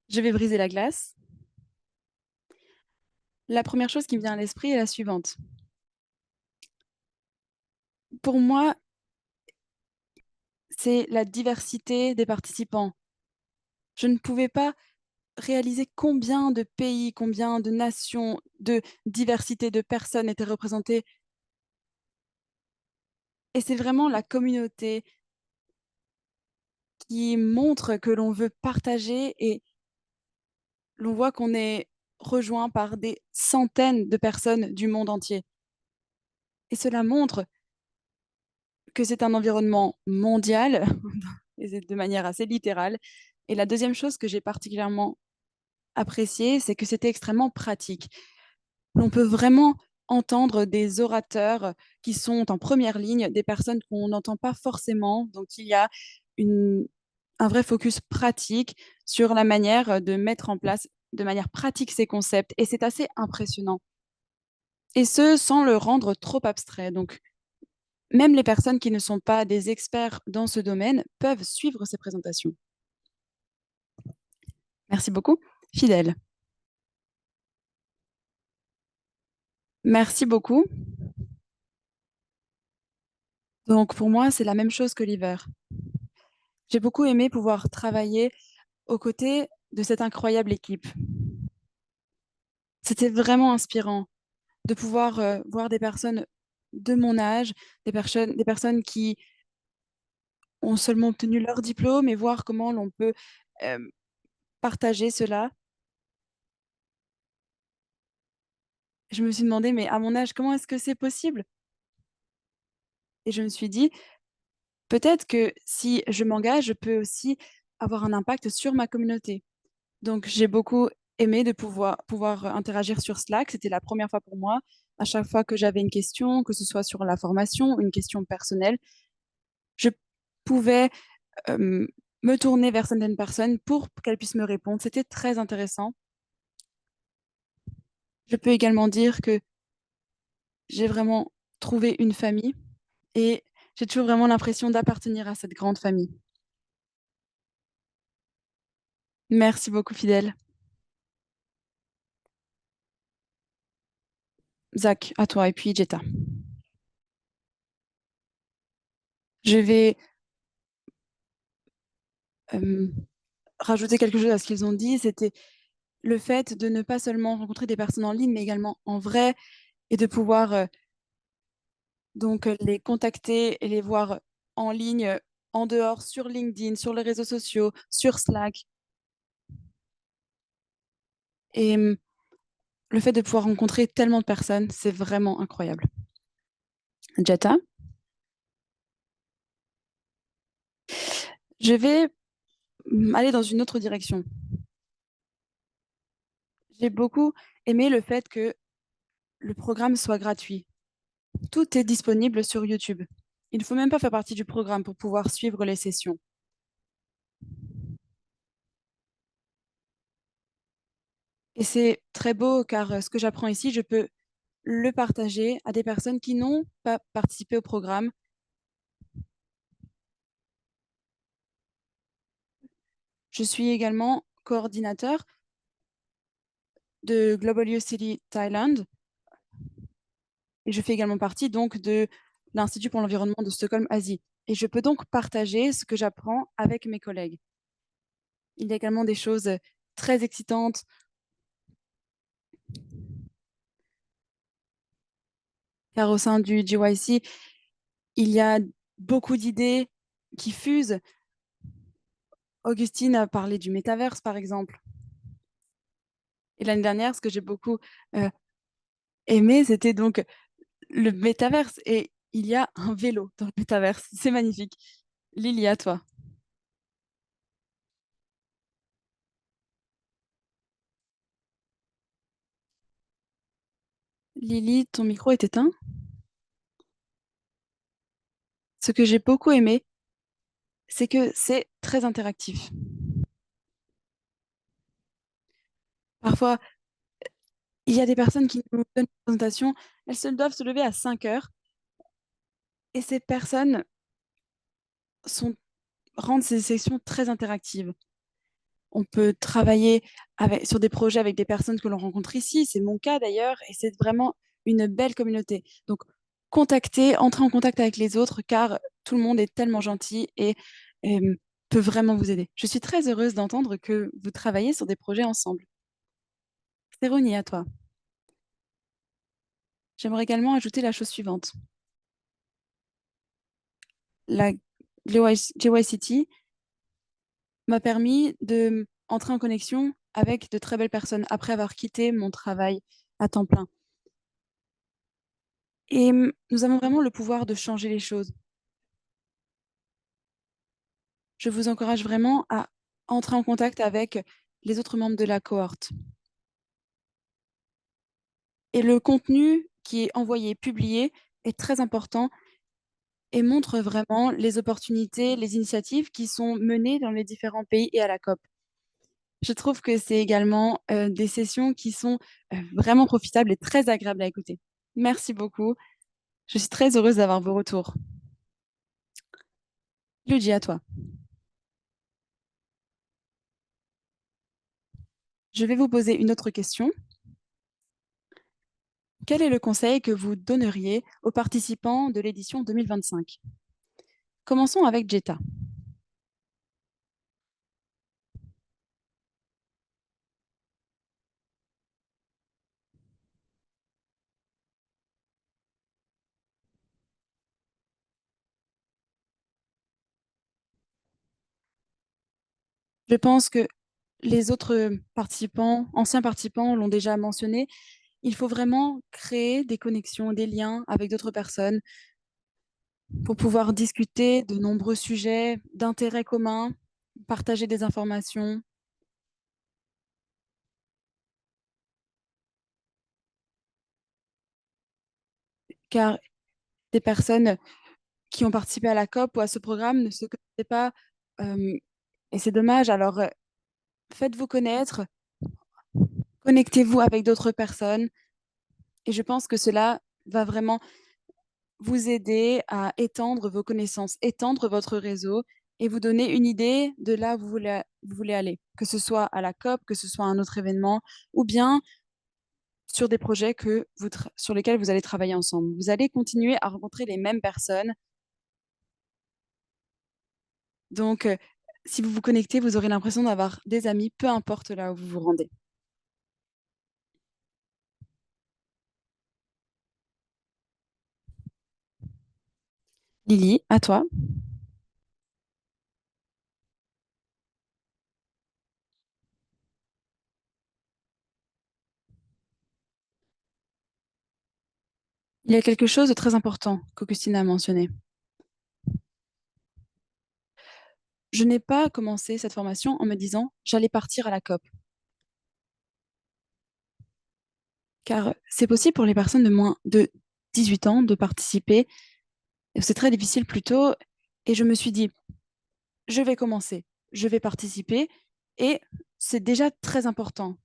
Je vais briser la glace. La première chose qui me vient à l'esprit est la suivante. Pour moi, c'est la diversité des participants. Je ne pouvais pas réaliser combien de pays, combien de nations, de diversité de personnes étaient représentées. Et c'est vraiment la communauté qui montre que l'on veut partager et l'on voit qu'on est rejoint par des centaines de personnes du monde entier. Et cela montre que c'est un environnement mondial et c'est de manière assez littérale. Et la deuxième chose que j'ai particulièrement appréciée, c'est que c'était extrêmement pratique. On peut vraiment entendre des orateurs qui sont en première ligne, des personnes qu'on n'entend pas forcément. Donc, il y a une, un vrai focus pratique sur la manière de mettre en place de manière pratique ces concepts. Et c'est assez impressionnant. Et ce, sans le rendre trop abstrait. Donc, même les personnes qui ne sont pas des experts dans ce domaine peuvent suivre ces présentations. Merci beaucoup. Fidèle. Merci beaucoup. Donc, pour moi, c'est la même chose que l'hiver. J'ai beaucoup aimé pouvoir travailler aux côtés de cette incroyable équipe. C'était vraiment inspirant de pouvoir voir des personnes de mon âge, des personnes qui ont seulement obtenu leur diplôme et voir comment l'on peut euh, partager cela. Je me suis demandé, mais à mon âge, comment est-ce que c'est possible? Et je me suis dit, peut-être que si je m'engage, je peux aussi avoir un impact sur ma communauté. Donc, j'ai beaucoup aimé de pouvoir interagir sur Slack. C'était la première fois pour moi. À chaque fois que j'avais une question, que ce soit sur la formation, une question personnelle, je pouvais euh, me tourner vers certaines personnes pour qu'elles puissent me répondre. C'était très intéressant. Je peux également dire que j'ai vraiment trouvé une famille et j'ai toujours vraiment l'impression d'appartenir à cette grande famille. Merci beaucoup, Fidèle. Zach, à toi et puis Jetta. Je vais euh, rajouter quelque chose à ce qu'ils ont dit. C'était le fait de ne pas seulement rencontrer des personnes en ligne, mais également en vrai, et de pouvoir les contacter et les voir en ligne, en dehors, sur LinkedIn, sur les réseaux sociaux, sur Slack. Et le fait de pouvoir rencontrer tellement de personnes, c'est vraiment incroyable. Jetta, je vais aller dans une autre direction. J'ai beaucoup aimé le fait que le programme soit gratuit. Tout est disponible sur YouTube. Il ne faut même pas faire partie du programme pour pouvoir suivre les sessions. Et c'est très beau car ce que j'apprends ici, je peux le partager à des personnes qui n'ont pas participé au programme. Je suis également coordinateur de Global Youth City Thailand et je fais également partie donc de l'Institut pour l'environnement de Stockholm Asie. Et je peux donc partager ce que j'apprends avec mes collègues. Il y a également des choses très excitantes car au sein du GYC, il y a beaucoup d'idées qui fusent. Augustine a parlé du métaverse, par exemple. Et l'année dernière, ce que j'ai beaucoup euh, aimé, c'était donc le métaverse. Et il y a un vélo dans le métaverse. C'est magnifique. Lily, à toi. Lily, ton micro est éteint. Ce que j'ai beaucoup aimé, c'est que c'est très interactif. Parfois, il y a des personnes qui nous donnent une présentation, doivent se lever à 5 heures et ces personnes sont, rendent ces sessions très interactives. On peut travailler sur des projets avec des personnes que l'on rencontre ici. C'est mon cas d'ailleurs, et c'est vraiment une belle communauté. Donc, entrez en contact avec les autres, car tout le monde est tellement gentil et peut vraiment vous aider. Je suis très heureuse d'entendre que vous travaillez sur des projets ensemble. Stéphanie, à toi. J'aimerais également ajouter la chose suivante. La GYCT m'a permis de entrer en connexion avec de très belles personnes après avoir quitté mon travail à temps plein. Et nous avons vraiment le pouvoir de changer les choses. Je vous encourage vraiment à entrer en contact avec les autres membres de la cohorte. Et le contenu qui est envoyé, publié, est très important et montre vraiment les opportunités, les initiatives qui sont menées dans les différents pays et à la COP. Je trouve que c'est également des sessions qui sont vraiment profitables et très agréables à écouter. Merci beaucoup. Je suis très heureuse d'avoir vos retours. Luigi, à toi. Je vais vous poser une autre question. Quel est le conseil que vous donneriez aux participants de l'édition 2025? Commençons avec Jetta. Je pense que les autres participants, anciens participants, l'ont déjà mentionné. Il faut vraiment créer des connexions, des liens avec d'autres personnes pour pouvoir discuter de nombreux sujets d'intérêt commun, partager des informations, car des personnes qui ont participé à la COP ou à ce programme ne se connaissaient pas, euh, et c'est dommage. Alors, faites-vous connaître, connectez-vous avec d'autres personnes, et je pense que cela va vraiment vous aider à étendre vos connaissances, étendre votre réseau et vous donner une idée de là où vous voulez aller, que ce soit à la COP, que ce soit un autre événement, ou bien sur des projets sur lesquels vous allez travailler ensemble. Vous allez continuer à rencontrer les mêmes personnes. Donc, si vous vous connectez, vous aurez l'impression d'avoir des amis, peu importe là où vous vous rendez. Lily, à toi. Il y a quelque chose de très important qu'Augustine a mentionné. Je n'ai pas commencé cette formation en me disant j'allais partir à la COP, car c'est possible pour les personnes de moins de 18 ans de participer. C'est très difficile plutôt. Et je me suis dit, je vais commencer, je vais participer. Et c'est déjà très important,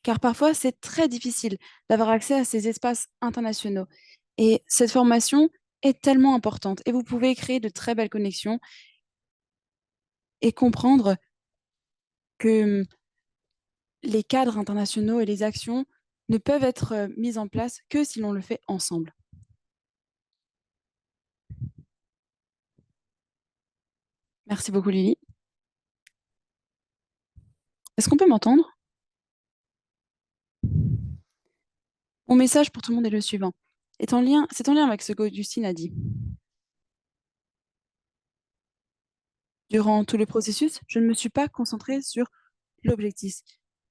car parfois c'est très difficile d'avoir accès à ces espaces internationaux. Et cette formation est tellement importante. Et vous pouvez créer de très belles connexions et comprendre que les cadres internationaux et les actions ne peuvent être mises en place que si l'on le fait ensemble. Merci beaucoup, Lily. Est-ce qu'on peut m'entendre? Mon message pour tout le monde est le suivant. C'est en lien avec ce qu'Augustine a dit. Durant tout le processus, je ne me suis pas concentrée sur l'objectif.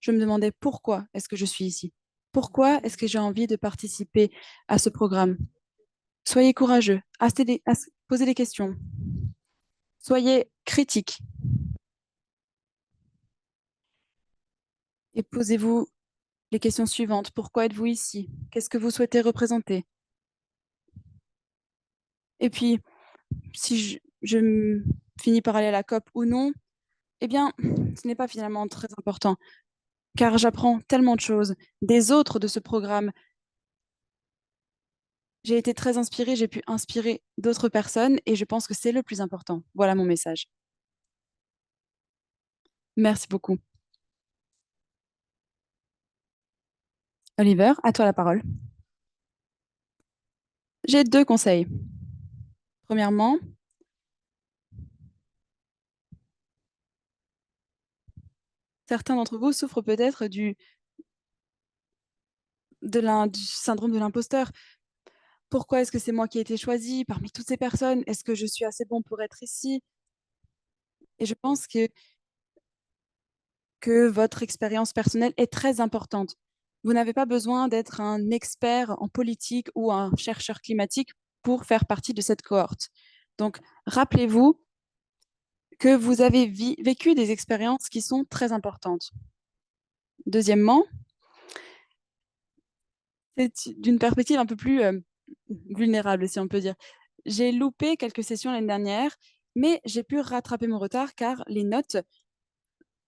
Je me demandais pourquoi est-ce que je suis ici? Pourquoi est-ce que j'ai envie de participer à ce programme? Soyez courageux, posez des questions, soyez critiques et posez-vous les questions suivantes. Pourquoi êtes-vous ici? Qu'est-ce que vous souhaitez représenter? Et puis, si finis par aller à la COP ou non, eh bien, ce n'est pas finalement très important, car j'apprends tellement de choses des autres de ce programme. J'ai été très inspirée, j'ai pu inspirer d'autres personnes et je pense que c'est le plus important. Voilà mon message. Merci beaucoup. Oliver, à toi la parole. J'ai deux conseils. Premièrement, certains d'entre vous souffrent peut-être du syndrome de l'imposteur. Pourquoi est-ce que c'est moi qui ai été choisi parmi toutes ces personnes? Est-ce que je suis assez bon pour être ici? Et je pense que votre expérience personnelle est très importante. Vous n'avez pas besoin d'être un expert en politique ou un chercheur climatique pour faire partie de cette cohorte. Donc, rappelez-vous que vous avez vécu des expériences qui sont très importantes. Deuxièmement, c'est d'une perspective un peu plus vulnérable, si on peut dire. J'ai loupé quelques sessions l'année dernière, mais j'ai pu rattraper mon retard car les notes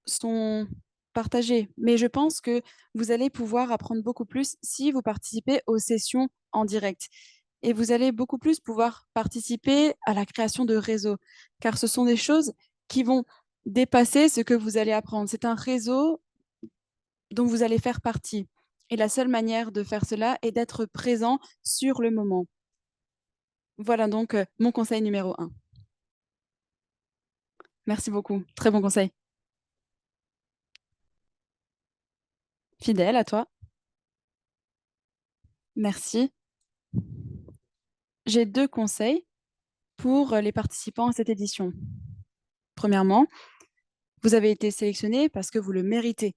sont partagées. Mais je pense que vous allez pouvoir apprendre beaucoup plus si vous participez aux sessions en direct. Et vous allez beaucoup plus pouvoir participer à la création de réseaux, car ce sont des choses qui vont dépasser ce que vous allez apprendre. C'est un réseau dont vous allez faire partie. Et la seule manière de faire cela est d'être présent sur le moment. Voilà donc mon conseil numéro un. Merci beaucoup. Très bon conseil. Fidèle à toi. Merci. J'ai deux conseils pour les participants à cette édition. Premièrement, vous avez été sélectionné parce que vous le méritez.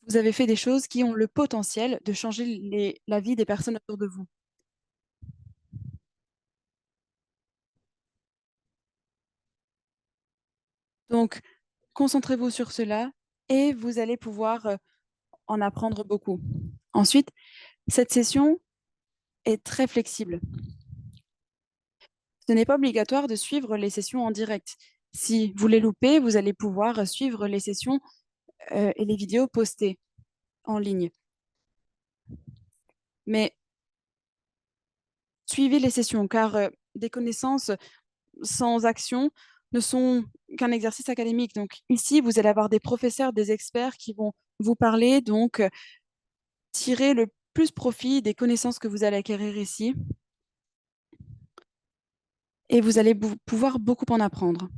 Vous avez fait des choses qui ont le potentiel de changer la vie des personnes autour de vous. Donc, concentrez-vous sur cela et vous allez pouvoir en apprendre beaucoup. Ensuite, cette session est très flexible. Ce n'est pas obligatoire de suivre les sessions en direct. Si vous les loupez, vous allez pouvoir suivre les sessions et les vidéos postées en ligne. Mais suivez les sessions car des connaissances sans action ne sont qu'un exercice académique. Donc ici, vous allez avoir des professeurs, des experts qui vont vous parler, donc tirer le plus profit des connaissances que vous allez acquérir ici et vous allez pouvoir beaucoup en apprendre.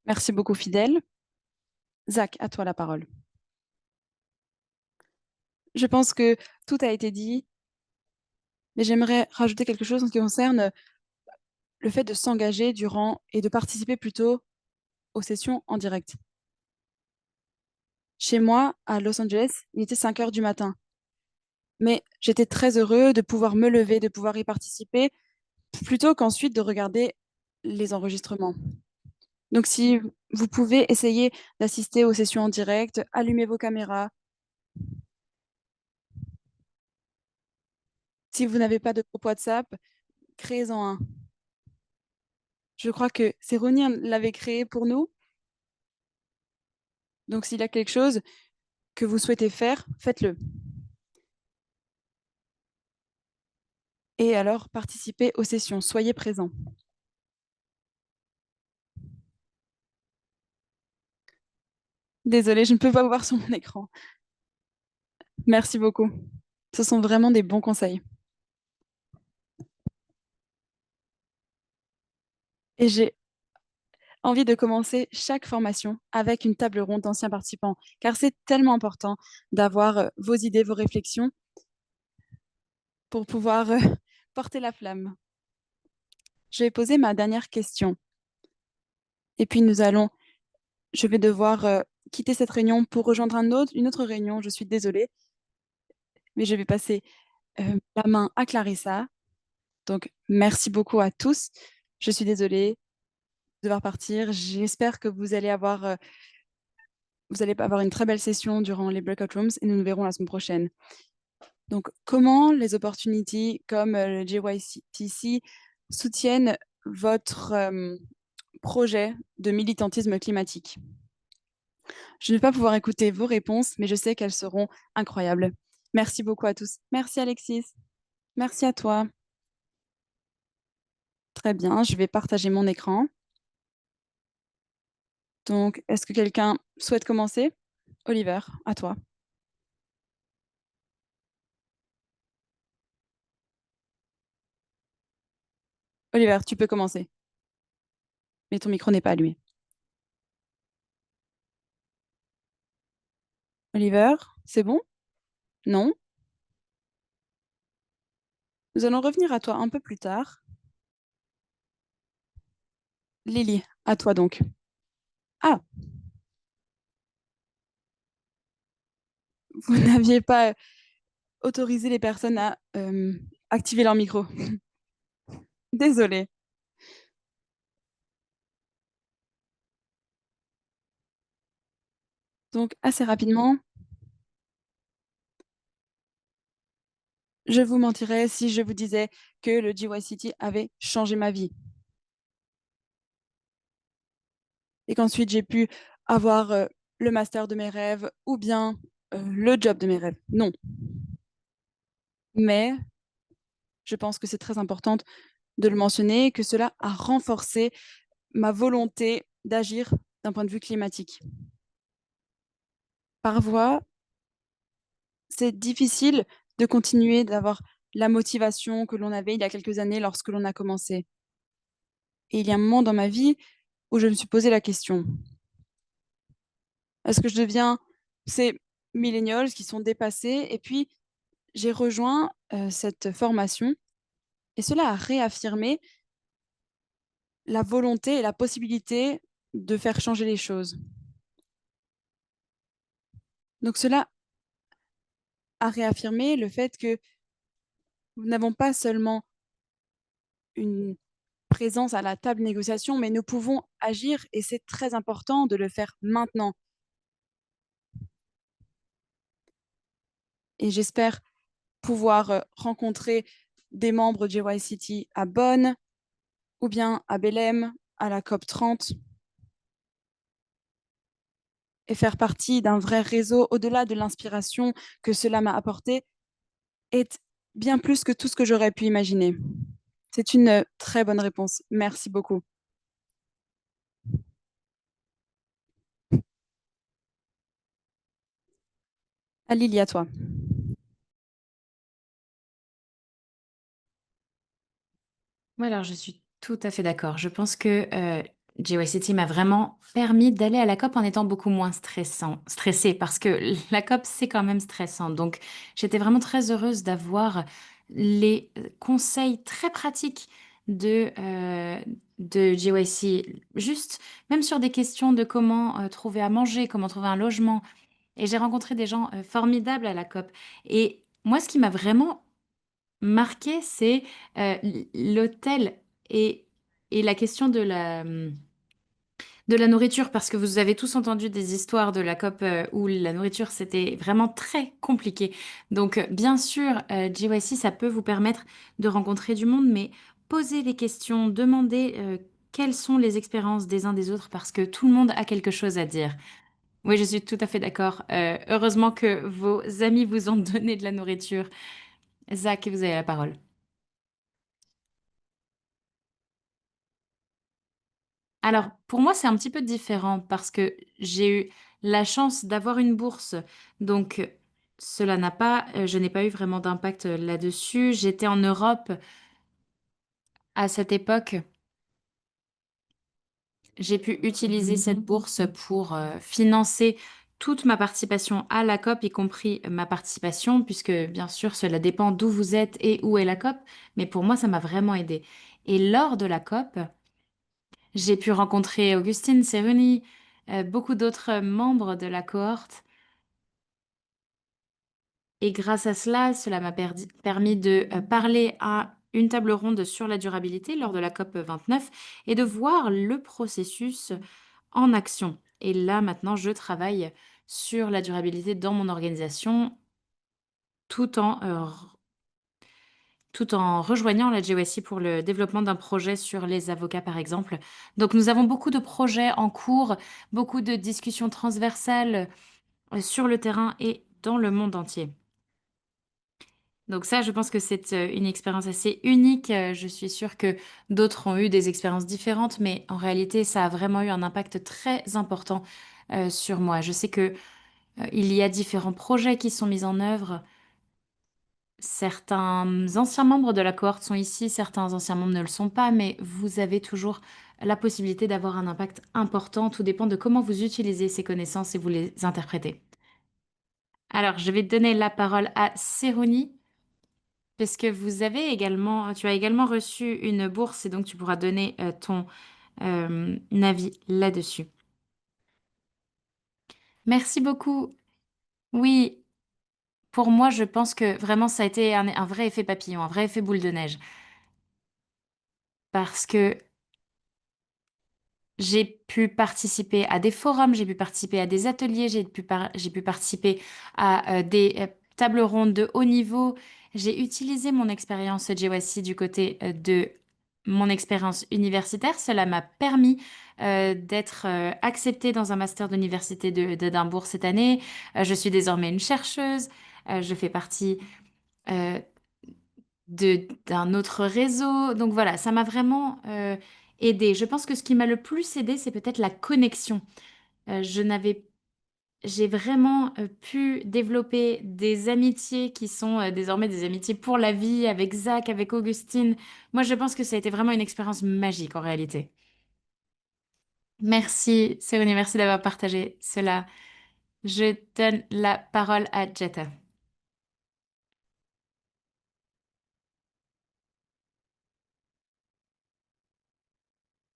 Merci beaucoup, Fidèle. Zach, à toi la parole. Je pense que tout a été dit, mais j'aimerais rajouter quelque chose en ce qui concerne le fait de s'engager durant et de participer plutôt aux sessions en direct. Chez moi, à Los Angeles, il était 5 heures du matin. Mais j'étais très heureux de pouvoir me lever, de pouvoir y participer, plutôt qu'ensuite de regarder les enregistrements. Donc, si vous pouvez essayer d'assister aux sessions en direct, allumez vos caméras. Si vous n'avez pas de groupe WhatsApp, créez-en un. Je crois que Céronie l'avait créé pour nous. Donc, s'il y a quelque chose que vous souhaitez faire, faites-le. Et alors, participez aux sessions, soyez présents. Désolée, je ne peux pas vous voir sur mon écran. Merci beaucoup. Ce sont vraiment des bons conseils. Et j'ai envie de commencer chaque formation avec une table ronde d'anciens participants, car c'est tellement important d'avoir vos idées, vos réflexions pour pouvoir porter la flamme. Je vais poser ma dernière question. Et puis je vais devoir quitter cette réunion pour rejoindre une autre réunion. Je suis désolée, mais je vais passer la main à Clarissa. Donc, merci beaucoup à tous. Je suis désolée de devoir partir. J'espère que vous allez avoir une très belle session durant les breakout rooms et nous nous verrons la semaine prochaine. Donc, comment les opportunités comme le JYTC soutiennent votre projet de militantisme climatique? Je ne vais pas pouvoir écouter vos réponses, mais je sais qu'elles seront incroyables. Merci beaucoup à tous. Merci Alexis. Merci à toi. Très bien, je vais partager mon écran. Donc, est-ce que quelqu'un souhaite commencer? Oliver, à toi. Oliver, tu peux commencer, mais ton micro n'est pas allumé. Oliver, c'est bon? Non? Nous allons revenir à toi un peu plus tard. Lily, à toi donc. Ah, vous n'aviez pas autorisé les personnes à activer leur micro. Désolée. Donc, assez rapidement, je vous mentirais si je vous disais que le GYCT avait changé ma vie et qu'ensuite j'ai pu avoir le master de mes rêves ou bien le job de mes rêves. Non. Mais je pense que c'est très important de le mentionner, que cela a renforcé ma volonté d'agir d'un point de vue climatique. Parfois, c'est difficile de continuer d'avoir la motivation que l'on avait il y a quelques années lorsque l'on a commencé. Et il y a un moment dans ma vie où je me suis posé la question, est-ce que je deviens ces millennials qui sont dépassés? Et puis, j'ai rejoint cette formation et cela a réaffirmé la volonté et la possibilité de faire changer les choses. Donc cela a réaffirmé le fait que nous n'avons pas seulement une présence à la table de négociation, mais nous pouvons agir et c'est très important de le faire maintenant. Et j'espère pouvoir rencontrer des membres de JYCT à Bonn ou bien à Belém, à la COP 30 et faire partie d'un vrai réseau au-delà de l'inspiration que cela m'a apporté est bien plus que tout ce que j'aurais pu imaginer. C'est une très bonne réponse. Merci beaucoup. Lily, à toi. Ouais, alors je suis tout à fait d'accord. Je pense que JYCT m'a vraiment permis d'aller à la COP en étant beaucoup moins stressée parce que la COP, c'est quand même stressant. Donc, j'étais vraiment très heureuse d'avoir les conseils très pratiques de JYC, juste même sur des questions de comment trouver à manger, comment trouver un logement. Et j'ai rencontré des gens formidables à la COP. Et moi, ce qui m'a vraiment marqué, c'est l'hôtel et, et la question de la nourriture, parce que vous avez tous entendu des histoires de la COP où la nourriture, c'était vraiment très compliqué. Donc, bien sûr, GYC, ça peut vous permettre de rencontrer du monde, mais posez des questions, demandez quelles sont les expériences des uns des autres, parce que tout le monde a quelque chose à dire. Oui, je suis tout à fait d'accord. Heureusement que vos amis vous ont donné de la nourriture. Zach, vous avez la parole. Alors, pour moi, c'est un petit peu différent parce que j'ai eu la chance d'avoir une bourse. Donc, cela n'a pas, je n'ai pas eu vraiment d'impact là-dessus. J'étais en Europe à cette époque. J'ai pu utiliser cette bourse pour financer toute ma participation à la COP, y compris ma participation, puisque bien sûr, cela dépend d'où vous êtes et où est la COP. Mais pour moi, ça m'a vraiment aidé. Et lors de la COP, j'ai pu rencontrer Augustine Ceruni, beaucoup d'autres membres de la cohorte. Et grâce à cela, cela m'a permis de parler à une table ronde sur la durabilité lors de la COP 29 et de voir le processus en action. Et là, maintenant, je travaille sur la durabilité dans mon organisation tout tout en rejoignant la GOSI pour le développement d'un projet sur les avocats, par exemple. Donc, nous avons beaucoup de projets en cours, beaucoup de discussions transversales sur le terrain et dans le monde entier. Donc ça, je pense que c'est une expérience assez unique. Je suis sûre que d'autres ont eu des expériences différentes, mais en réalité, ça a vraiment eu un impact très important sur moi. Je sais que il y a différents projets qui sont mis en œuvre. Certains anciens membres de la cohorte sont ici, certains anciens membres ne le sont pas, mais vous avez toujours la possibilité d'avoir un impact important. Tout dépend de comment vous utilisez ces connaissances et vous les interprétez. Alors, je vais donner la parole à Céronie, parce que tu as également reçu une bourse et donc tu pourras donner ton avis là-dessus. Merci beaucoup. Oui, pour moi, je pense que vraiment ça a été un vrai effet papillon, un vrai effet boule de neige. Parce que J'ai pu participer à des forums, j'ai pu participer à des ateliers, j'ai pu participer à des tables rondes de haut niveau. J'ai utilisé mon expérience JYC du côté de mon expérience universitaire. Cela m'a permis d'être acceptée dans un master d'université d'Édimbourg cette année. Je suis désormais une chercheuse. Je fais partie euh, d'un autre réseau. Donc voilà, ça m'a vraiment aidé. Je pense que ce qui m'a le plus aidé, c'est peut-être la connexion. Je n'avais, j'ai vraiment pu développer des amitiés qui sont désormais des amitiés pour la vie avec Zach, avec Augustine. Moi, je pense que ça a été vraiment une expérience magique en réalité. Merci, Céline, merci d'avoir partagé cela. Je donne la parole à Jetta.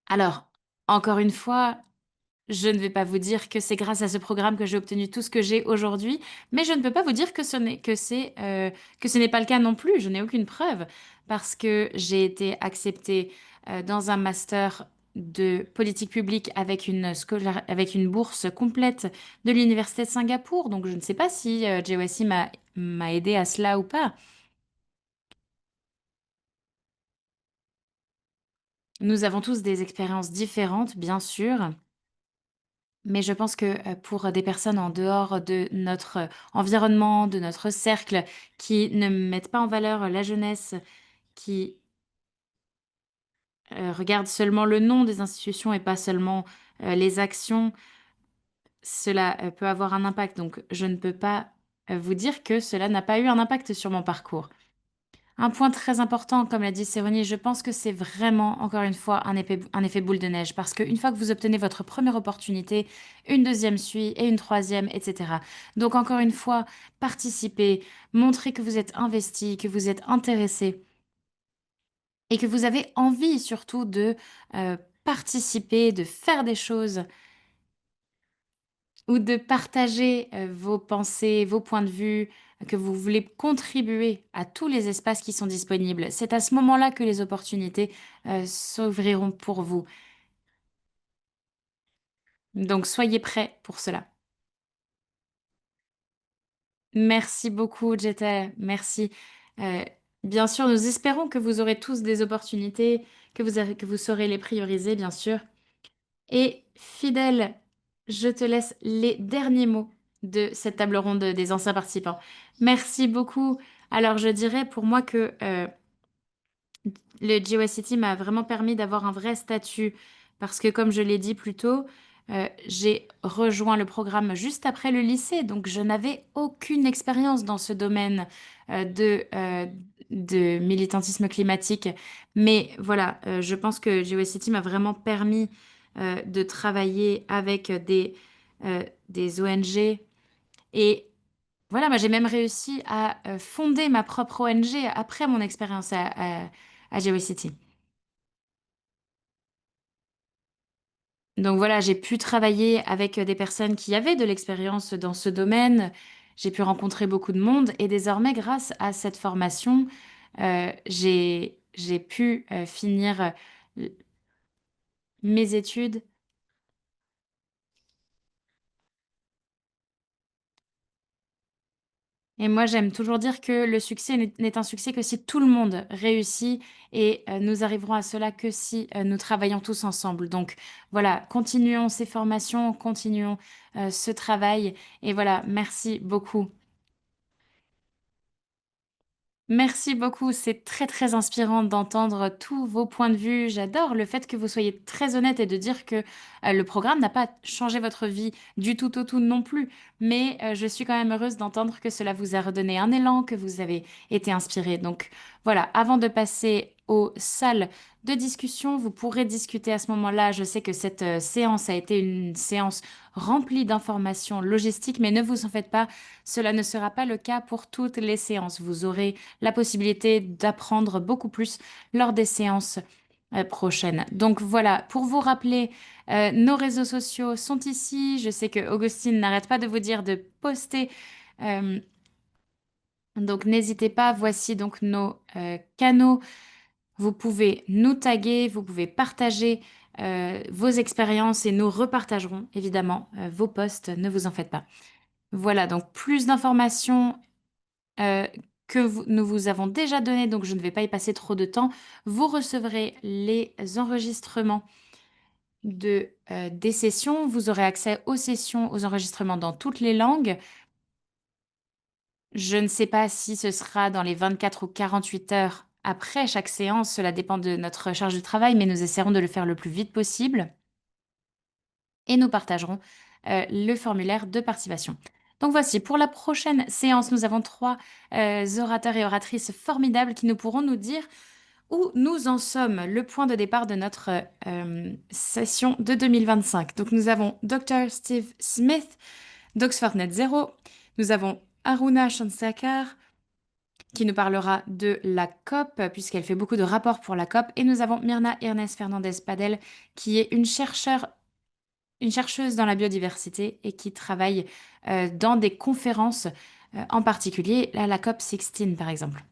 Alors, encore une fois, je ne vais pas vous dire que c'est grâce à ce programme que j'ai obtenu tout ce que j'ai aujourd'hui, mais je ne peux pas vous dire que que ce n'est pas le cas non plus. Je n'ai aucune preuve parce que j'ai été acceptée dans un master de politique publique avec avec une bourse complète de l'Université de Singapour. Donc je ne sais pas si JYC m'a aidé à cela ou pas. Nous avons tous des expériences différentes, bien sûr. Mais je pense que pour des personnes en dehors de notre environnement, de notre cercle, qui ne mettent pas en valeur la jeunesse, qui regardent seulement le nom des institutions et pas seulement les actions, cela peut avoir un impact. Donc, je ne peux pas vous dire que cela n'a pas eu un impact sur mon parcours. Un point très important, comme l'a dit Séronie, je pense que c'est vraiment, encore une fois, un effet boule de neige, parce qu'une fois que vous obtenez votre première opportunité, une deuxième suit et une troisième, etc. Donc, encore une fois, participez, montrez que vous êtes investi, que vous êtes intéressé et que vous avez envie surtout de participer, de faire des choses ou de partager vos pensées, vos points de vue, que vous voulez contribuer à tous les espaces qui sont disponibles. C'est à ce moment-là que les opportunités s'ouvriront pour vous. Donc soyez prêts pour cela. Merci beaucoup, Jetta. Merci. Euh, Bien sûr, nous espérons que vous aurez tous des opportunités, que vous saurez les prioriser, bien sûr. Et fidèle, je te laisse les derniers mots de cette table ronde des anciens participants. Merci beaucoup. Alors, je dirais pour moi que le GeoCity m'a vraiment permis d'avoir un vrai statut parce que, comme je l'ai dit plus tôt, j'ai rejoint le programme juste après le lycée, donc je n'avais aucune expérience dans ce domaine de militantisme climatique. Mais voilà, je pense que GeoCity m'a vraiment permis de travailler avec des ONG et voilà, moi j'ai même réussi à fonder ma propre ONG après mon expérience à GeoCity. Donc voilà, j'ai pu travailler avec des personnes qui avaient de l'expérience dans ce domaine. J'ai pu rencontrer beaucoup de monde et désormais, grâce à cette formation, j'ai pu finir mes études. Et moi, j'aime toujours dire que le succès n'est un succès que si tout le monde réussit et nous arriverons à cela que si nous travaillons tous ensemble. Donc voilà, continuons ces formations, continuons ce travail et voilà, merci beaucoup. Merci beaucoup, c'est très très inspirant d'entendre tous vos points de vue. J'adore le fait que vous soyez très honnête et de dire que le programme n'a pas changé votre vie du tout au tout non plus. Mais je suis quand même heureuse d'entendre que cela vous a redonné un élan, que vous avez été inspiré. Donc voilà, avant de passer aux salles de discussion, vous pourrez discuter à ce moment-là. Je sais que cette séance a été une séance remplie d'informations logistiques, mais ne vous en faites pas, cela ne sera pas le cas pour toutes les séances. Vous aurez la possibilité d'apprendre beaucoup plus lors des séances prochaines. Donc voilà, pour vous rappeler, nos réseaux sociaux sont ici. Je sais que Augustine n'arrête pas de vous dire de poster. euh, donc n'hésitez pas, voici donc nos canaux. Vous pouvez nous taguer, vous pouvez partager vos expériences et nous repartagerons évidemment vos posts, ne vous en faites pas. Voilà, donc plus d'informations euh, nous vous avons déjà données, donc je ne vais pas y passer trop de temps. Vous recevrez les enregistrements des sessions. Vous aurez accès aux sessions, aux enregistrements dans toutes les langues. Je ne sais pas si ce sera dans les 24 ou 48 heures après chaque séance. Cela dépend de notre charge de travail, mais nous essaierons de le faire le plus vite possible. Et nous partagerons le formulaire de participation. Donc voici, pour la prochaine séance, nous avons trois orateurs et oratrices formidables qui nous pourront nous dire où nous en sommes, le point de départ de notre session de 2025. Donc nous avons Dr. Steve Smith d'Oxford Net Zero, nous avons Aruna Shansakar qui nous parlera de la COP, puisqu'elle fait beaucoup de rapports pour la COP, et nous avons Myrna Ernest Fernandez-Padel, qui est une chercheuse dans la biodiversité et qui travaille dans des conférences, en particulier à la COP 16 par exemple.